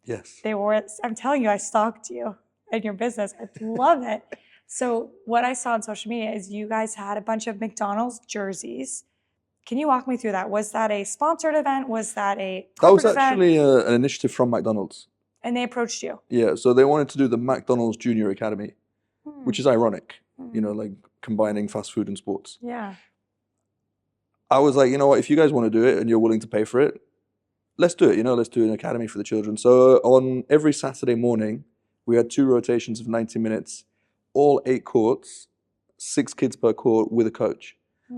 Yes. I'm telling you, I stalked you and your business. I love it. So what I saw on social media is you guys had a bunch of McDonald's jerseys. Can you walk me through that? Was that a sponsored event? Was that a corporate event? That was actually an initiative from McDonald's. And they approached you? Yeah, so they wanted to do the McDonald's Junior Academy, which is ironic, like combining fast food and sports. Yeah. I was like, you know what, if you guys want to do it and you're willing to pay for it, let's do it, let's do an academy for the children. So on every Saturday morning, we had 2 rotations of 90 minutes, all 8 courts, 6 kids per court with a coach.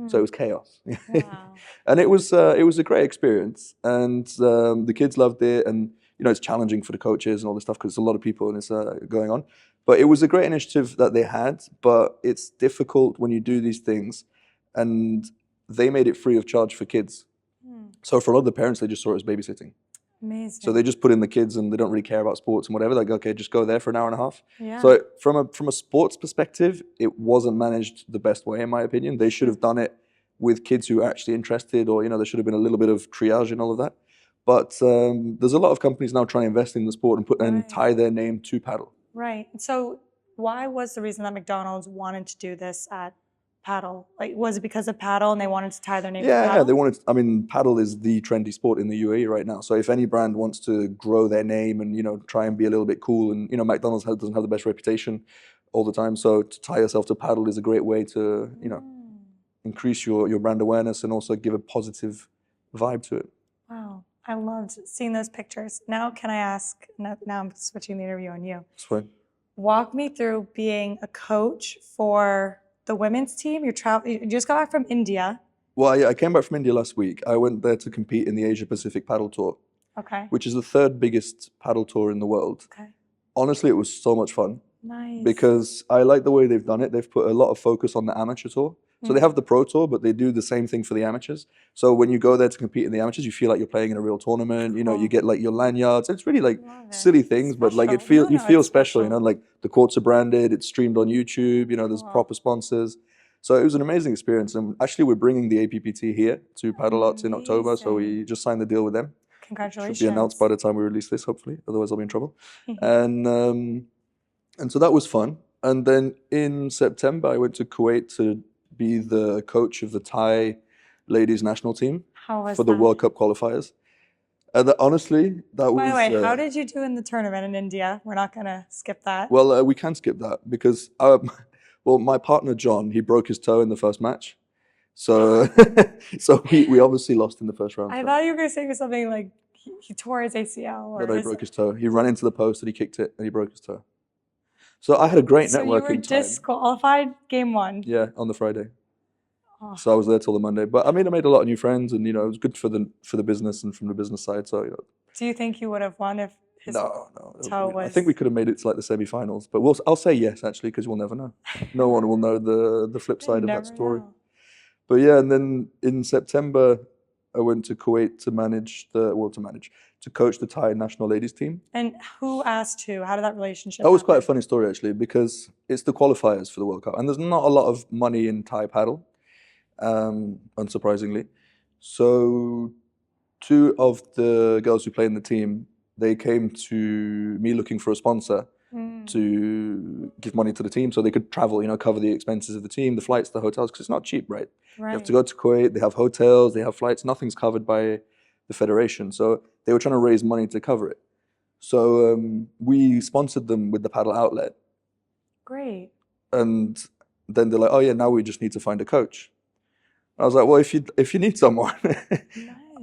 So it was chaos. Wow. And it was a great experience. And the kids loved it. And it's challenging for the coaches and all this stuff because there's a lot of people and it's going on. But it was a great initiative that they had, but it's difficult when you do these things. And they made it free of charge for kids. So for a lot of the parents, they just saw it as babysitting. Amazing. So they just put in the kids and they don't really care about sports and whatever. Like, okay, just go there for an hour and a half. Yeah. So from a sports perspective, it wasn't managed the best way, in my opinion. They should have done it with kids who are actually interested, or, there should have been a little bit of triage and all of that. But there's a lot of companies now trying to invest in the sport and tie their name to paddle. Right. So why was the reason that McDonald's wanted to do this at paddle? Like, was it because of paddle and they wanted to tie their name to paddle? Yeah, they wanted. Paddle is the trendy sport in the UAE right now. So if any brand wants to grow their name and try and be a little bit cool, and McDonald's doesn't have the best reputation all the time, so to tie yourself to paddle is a great way to increase your brand awareness and also give a positive vibe to it. Wow. I loved seeing those pictures. Now, can I ask, now I'm switching the interview on you. That's fine. Walk me through being a coach for the women's team. You just got back from India. Well, I came back from India last week. I went there to compete in the Asia Pacific Paddle Tour, Okay. which is the third biggest paddle tour in the world. Okay. Honestly, it was so much fun. Nice. Because I like the way they've done it. They've put a lot of focus on the amateur tour. So they have the pro tour, but they do the same thing for the amateurs. So when you go there to compete in the amateurs, you feel like you're playing in a real tournament. You know, you get like your lanyards. It's really like silly things, but like you feel special. You know, like the courts are branded. It's streamed on YouTube. You know, there's proper sponsors. So it was an amazing experience. And actually, we're bringing the APPT here to Padel Arts in October. So we just signed the deal with them. Congratulations. Should be announced by the time we release this, hopefully. Otherwise, I'll be in trouble. And so that was fun. And then in September, I went to Kuwait to be the coach of the Thai ladies national team for the World Cup qualifiers. And honestly, that was... By the way, how did you do in the tournament in India? We're not going to skip that. Well, we can skip that because, my partner, John, he broke his toe in the first match. So we obviously lost in the first round. I thought you were going to say something like he tore his ACL. No, he broke his toe. He ran into the post and he kicked it and he broke his toe. So I had a great networking time. So you were disqualified game one? Yeah, on the Friday. Oh. So I was there till the Monday. But I made a lot of new friends, and you know, it was good for the business and from the business side. So you know. Do you think you would have won if his toe was? I think we could have made it to like the semi-finals, but I'll say yes actually because we'll never know. No one will know the flip side of that story. Know. But yeah, and then in September I went to Kuwait to coach the Thai national ladies team. And who asked who? How did that relationship That was quite a funny story actually, because it's the qualifiers for the World Cup, and there's not a lot of money in Thai paddle, unsurprisingly. So two of the girls who play in the team, they came to me looking for a sponsor to give money to the team so they could travel, you know, cover the expenses of the team, the flights, the hotels, because it's not cheap, right? You have to go to Kuwait, they have hotels, they have flights, nothing's covered by the federation. So they were trying to raise money to cover it. So we sponsored them with the paddle outlet. Great. And then they're like, oh yeah, now we just need to find a coach. I was like, well, if you need someone, nice.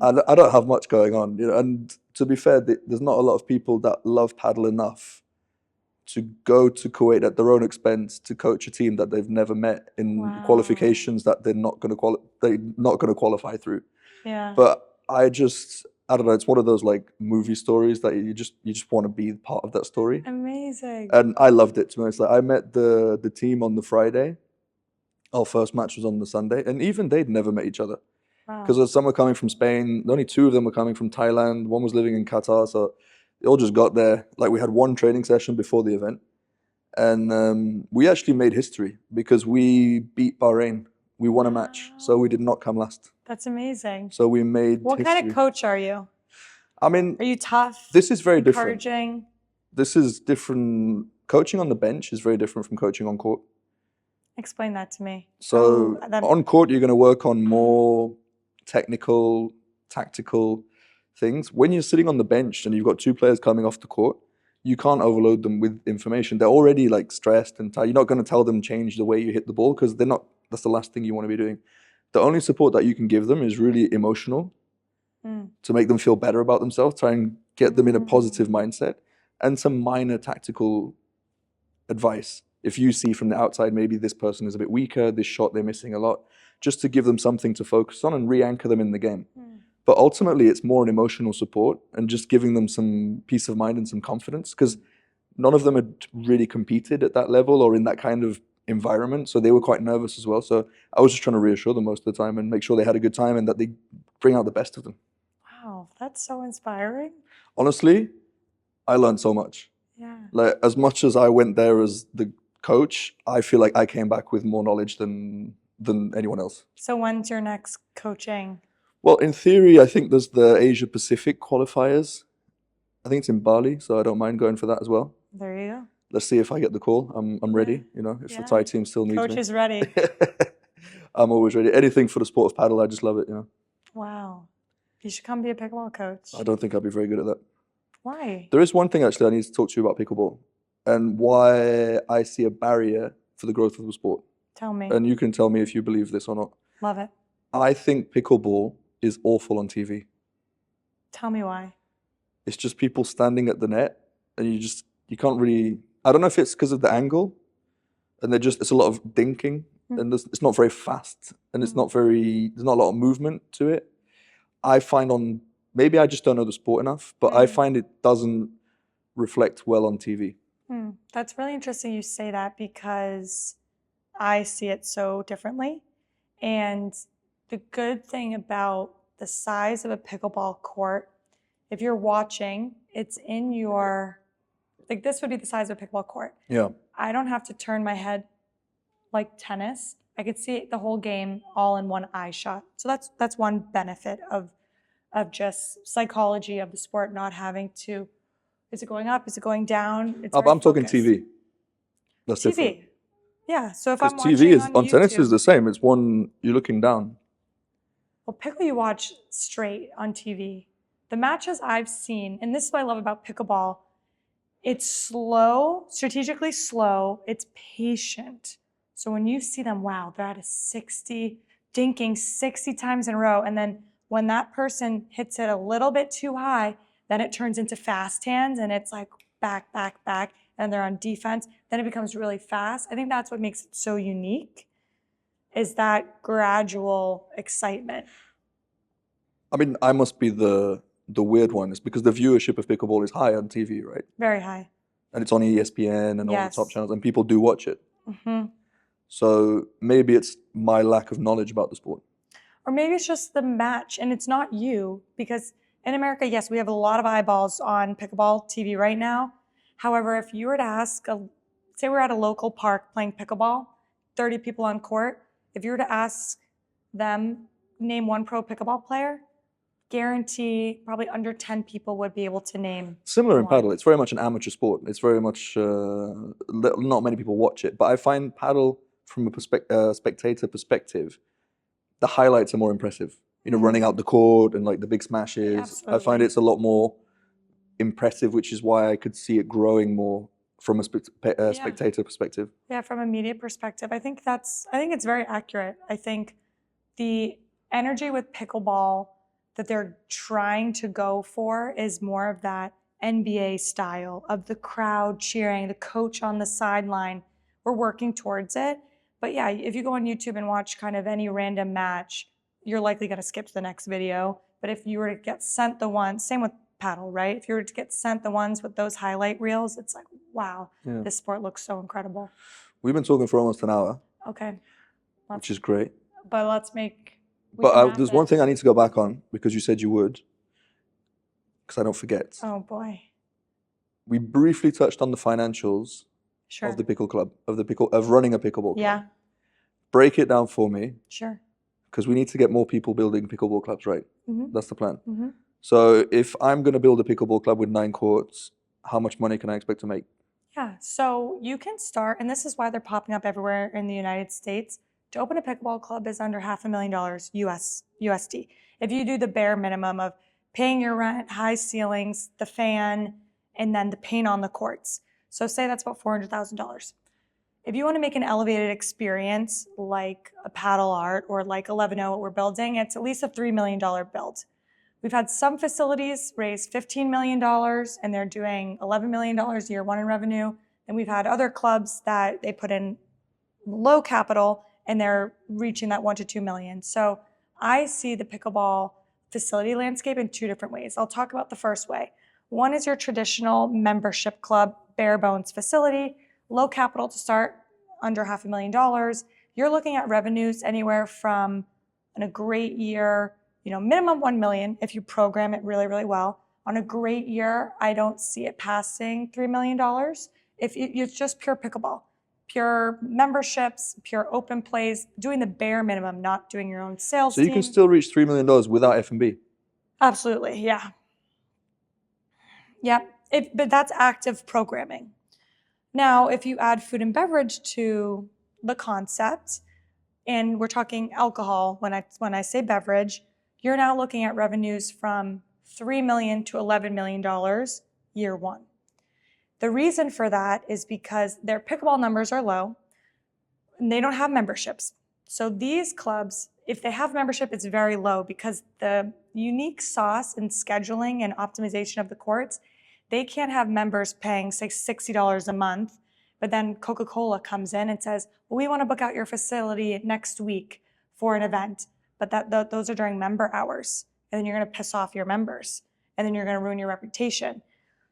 I don't have much going on, you know. And to be fair, there's not a lot of people that love paddle enough to go to Kuwait at their own expense to coach a team that they've never met in qualifications that they're not going to qualify through. Yeah. But I don't know. It's one of those like movie stories that you just want to be part of that story. Amazing. And I loved it. To be honest, like I met the team on the Friday. Our first match was on the Sunday, and even they'd never met each other. Because some were coming from Spain. Only two of them were coming from Thailand. One was living in Qatar. So they all just got there. Like we had one training session before the event, and we actually made history because we beat Bahrain. We won a match, so we did not come last. That's amazing. So we made What history. kind of coach are you? I mean, are you tough? This is very encouraging? Different. This is different. Coaching on the bench is very different from coaching on court. Explain that to me. So on court, you're going to work on more technical, tactical things. When you're sitting on the bench and you've got two players coming off the court, you can't overload them with information. They're already like stressed and tired. You're not going to tell them change the way you hit the ball because they're not. That's the last thing you want to be doing. The only support that you can give them is really emotional to make them feel better about themselves, try and get them in a positive mindset, and some minor tactical advice. If you see from the outside, maybe this person is a bit weaker, this shot they're missing a lot, just to give them something to focus on and re-anchor them in the game. But ultimately, it's more an emotional support and just giving them some peace of mind and some confidence, because none of them had really competed at that level or in that kind of environment, so they were quite nervous as well. So I was just trying to reassure them most of the time and make sure they had a good time and that they bring out the best of them. Wow, that's so inspiring. Honestly, I learned so much. Yeah. Like as much as I went there as the coach, I feel like I came back with more knowledge than anyone else. So when's your next coaching? Well, in theory, I think there's the Asia Pacific qualifiers. I think it's in Bali, so I don't mind going for that as well. There you go. Let's see if I get the call. I'm ready, you know, if the Thai team still needs me. Coach is ready. I'm always ready. Anything for the sport of paddle, I just love it, you know. Wow. You should come be a pickleball coach. I don't think I'd be very good at that. Why? There is one thing actually I need to talk to you about pickleball and why I see a barrier for the growth of the sport. Tell me. And you can tell me if you believe this or not. Love it. I think pickleball is awful on TV. Tell me why. It's just people standing at the net, and you can't really. I don't know if it's because of the angle, and it's a lot of dinking, and it's not very fast, and there's not a lot of movement to it. I find maybe I just don't know the sport enough, but I find it doesn't reflect well on TV. That's really interesting you say that, because I see it so differently. And the good thing about the size of a pickleball court, if you're watching, it's in your, like this would be the size of a pickleball court. Yeah. I don't have to turn my head like tennis. I could see the whole game all in one eye shot. So that's one benefit of just psychology of the sport, not having to, is it going up? Is it going down? It's I'm talking TV. That's TV. different. Yeah. So if I'm watching TV is on on tennis YouTube, is the same. It's one you're looking down. well, pickle you watch straight on TV. The matches I've seen, and this is what I love about pickleball, it's slow, strategically slow. It's patient. So when you see them, wow, they're at a 60, dinking 60 times in a row, and then when that person hits it a little bit too high, then it turns into fast hands, and it's like back, back, back, and they're on defense. Then it becomes really fast. I think that's what makes it so unique, is that gradual excitement. I mean, I must be the weird one. It's because the viewership of pickleball is high on TV, right? Very high. And it's on ESPN and all the Yes. top channels, and people do watch it. Mm-hmm. So maybe it's my lack of knowledge about the sport. Or maybe it's just the match, and it's not you, because in America, yes, we have a lot of eyeballs on pickleball TV right now. However, if you were to ask, say we're at a local park playing pickleball, 30 people on court, if you were to ask them, name one pro pickleball player, guarantee probably under 10 people would be able to name. Similar in one. paddle, it's very much an amateur sport. It's very much, not many people watch it. But I find paddle, from a spectator perspective, the highlights are more impressive. Running out the court and like the big smashes. Absolutely. I find it's a lot more impressive, which is why I could see it growing more from a spectator perspective. Yeah, from a media perspective, I think it's very accurate. I think the energy with pickleball that they're trying to go for is more of that NBA style of the crowd cheering, the coach on the sideline. We're working towards it. But yeah, if you go on YouTube and watch kind of any random match, you're likely going to skip to the next video. But if you were to get sent the ones, same with paddle, right? If you were to get sent the ones with those highlight reels, it's like, wow, this sport looks so incredible. We've been talking for almost an hour. Okay. Which is great. But let's make... But there's one thing I need to go back on, because you said you would, because I don't forget. Oh, boy. We briefly touched on the financials of the pickle club, of running a pickleball club. Yeah. Break it down for me. Sure. Because we need to get more people building pickleball clubs, right? Mm-hmm. That's the plan. Mm-hmm. So if I'm going to build a pickleball club with 9 courts, how much money can I expect to make? Yeah, so you can start, and this is why they're popping up everywhere in the United States. To open a pickleball club is under $500,000 USD. If you do the bare minimum of paying your rent, high ceilings, the fan, and then the paint on the courts. So say that's about $400,000. If you want to make an elevated experience like a paddle art or like ELEVENO, what we're building, it's at least a $3 million build. We've had some facilities raise $15 million, and they're doing $11 million year one in revenue. And we've had other clubs that they put in low capital, and they're reaching that 1 to 2 million. So I see the pickleball facility landscape in 2 different ways. I'll talk about the first way. One is your traditional membership club, bare bones facility, low capital to start, under $500,000. You're looking at revenues anywhere from, in a great year, minimum 1 million if you program it really, really well. On a great year, I don't see it passing $3 million. If it's just pure pickleball, pure memberships, pure open plays, doing the bare minimum, not doing your own sales team. So you can still reach $3 million without F&B? Absolutely, yeah. Yep, but that's active programming. Now, if you add food and beverage to the concept, and we're talking alcohol when I say beverage, you're now looking at revenues from $3 million to $11 million year one. The reason for that is because their pickleball numbers are low, and they don't have memberships. So these clubs, if they have membership, it's very low because the unique sauce and scheduling and optimization of the courts, they can't have members paying, say, $60 a month, but then Coca-Cola comes in and says, well, we want to book out your facility next week for an event, but those are during member hours, and then you're going to piss off your members, and then you're going to ruin your reputation.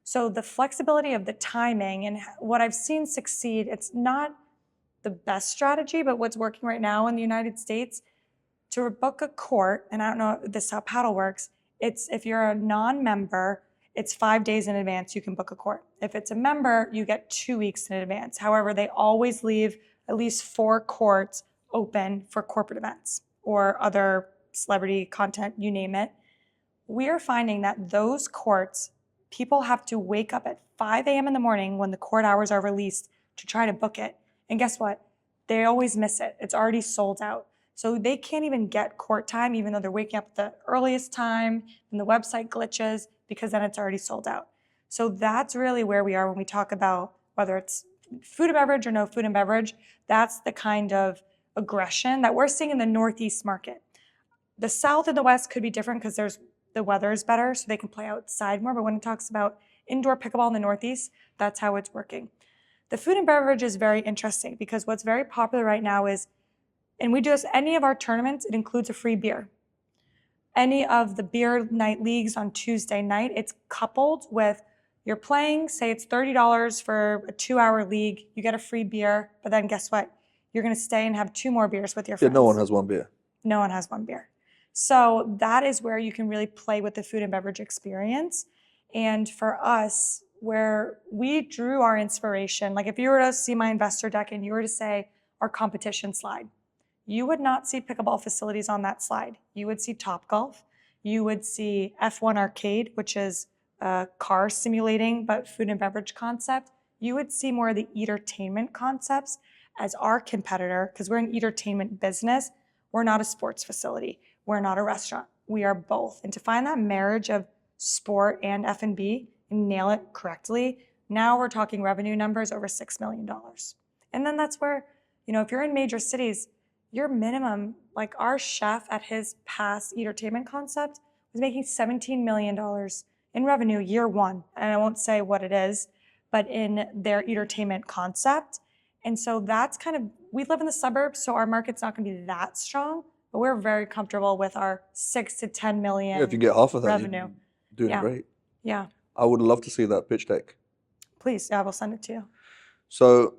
So the flexibility of the timing and what I've seen succeed, it's not the best strategy, but what's working right now in the United States, to book a court, and I don't know if this is how Padel works, it's if you're a non-member, it's 5 days in advance you can book a court. If it's a member, you get 2 weeks in advance. However, they always leave at least 4 courts open for corporate events or other celebrity content, you name it. We are finding that those courts, people have to wake up at 5 a.m. in the morning when the court hours are released to try to book it. And guess what? They always miss it. It's already sold out. So they can't even get court time, even though they're waking up at the earliest time and the website glitches, because then it's already sold out. So that's really where we are when we talk about whether it's food and beverage or no food and beverage. That's the kind of aggression that we're seeing in the Northeast market. The South and the West could be different because the weather is better, so they can play outside more. But when it talks about indoor pickleball in the Northeast, that's how it's working. The food and beverage is very interesting because what's very popular right now is, and we do this, any of our tournaments, it includes a free beer. Any of the beer night leagues on Tuesday night, it's coupled with you're playing, say it's $30 for a 2-hour league, you get a free beer, but then guess what? You're going to stay and have 2 more beers with your friends. Yeah, no one has one beer. No one has one beer. So that is where you can really play with the food and beverage experience. And for us, where we drew our inspiration, like if you were to see my investor deck and you were to say our competition slide, you would not see pickleball facilities on that slide. You would see Topgolf. You would see F1 Arcade, which is a car simulating, but food and beverage concept. You would see more of the entertainment concepts as our competitor, because we're an entertainment business. We're not a sports facility. We're not a restaurant. We are both. And to find that marriage of sport and F&B and nail it correctly, now we're talking revenue numbers over $6 million. And then that's where, if you're in major cities, your minimum, like our chef at his past entertainment concept was making $17 million in revenue year one. And I won't say what it is, but in their entertainment concept. And so that's we live in the suburbs, so our market's not going to be that strong, but we're very comfortable with our 6 to 10 million Yeah, if you get half of that, revenue. You're doing great. Yeah. I would love to see that pitch deck. Please, yeah, we'll send it to you. So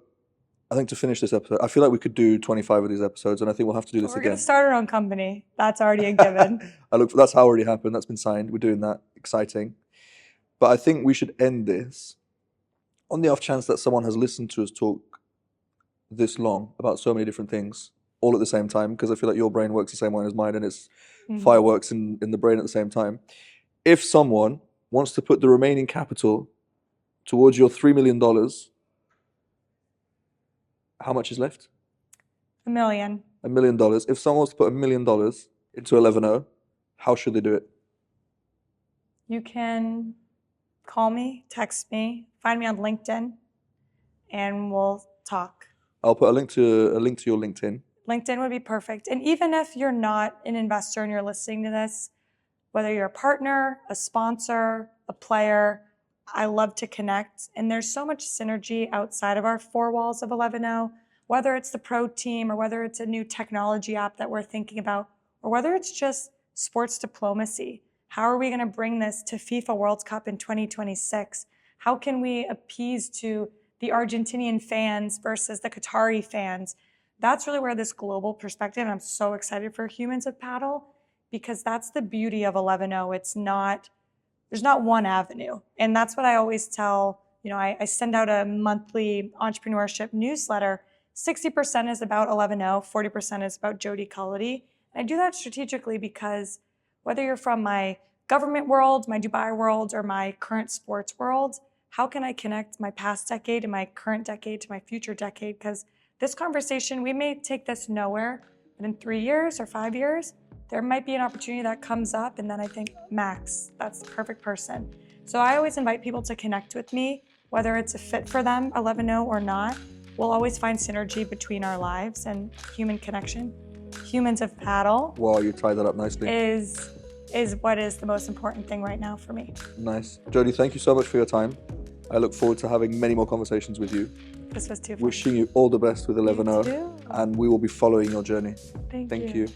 I think to finish this episode, I feel like we could do 25 of these episodes, and I think we'll have to do this We're again. going to start our own company. That's already a given. That's already happened. That's been signed. We're doing that. Exciting. But I think we should end this on the off chance that someone has listened to us talk this long about so many different things all at the same time, because I feel like your brain works the same way as mine, and it's fireworks in the brain at the same time. If someone wants to put the remaining capital towards your $3 million, how much is left? $1 million. $1 million. If someone wants to put $1 million into ELEVENO, how should they do it? You can call me, text me, find me on LinkedIn, and we'll talk. I'll put a link to your LinkedIn. LinkedIn would be perfect. And even if you're not an investor and you're listening to this, whether you're a partner, a sponsor, a player, I love to connect. And there's so much synergy outside of our 4 walls of ELEVENO, whether it's the pro team or whether it's a new technology app that we're thinking about, or whether it's just sports diplomacy. How are we going to bring this to FIFA World Cup in 2026? How can we appease to the Argentinian fans versus the Qatari fans? That's really where this global perspective, and I'm so excited for Humans of Padel, because that's the beauty of ELEVENO. There's not one avenue. And that's what I always tell, I send out a monthly entrepreneurship newsletter. 60% is about ELEVENO, 40% is about Jodi Cullity. And I do that strategically because whether you're from my government world, my Dubai world, or my current sports world, how can I connect my past decade and my current decade to my future decade? Because this conversation, we may take this nowhere, but in 3 years or 5 years, there might be an opportunity that comes up, and then I think, Max, that's the perfect person. So I always invite people to connect with me, whether it's a fit for them, ELEVENO or not. we'll always find synergy between our lives, and human connection, humans of paddle. Wow, you tied that up nicely. Is what is the most important thing right now for me. Nice. Jodi, thank you so much for your time. I look forward to having many more conversations with you. This was too fun. Wishing you all the best with ELEVENO, and we will be following your journey. Thank Thank you. you.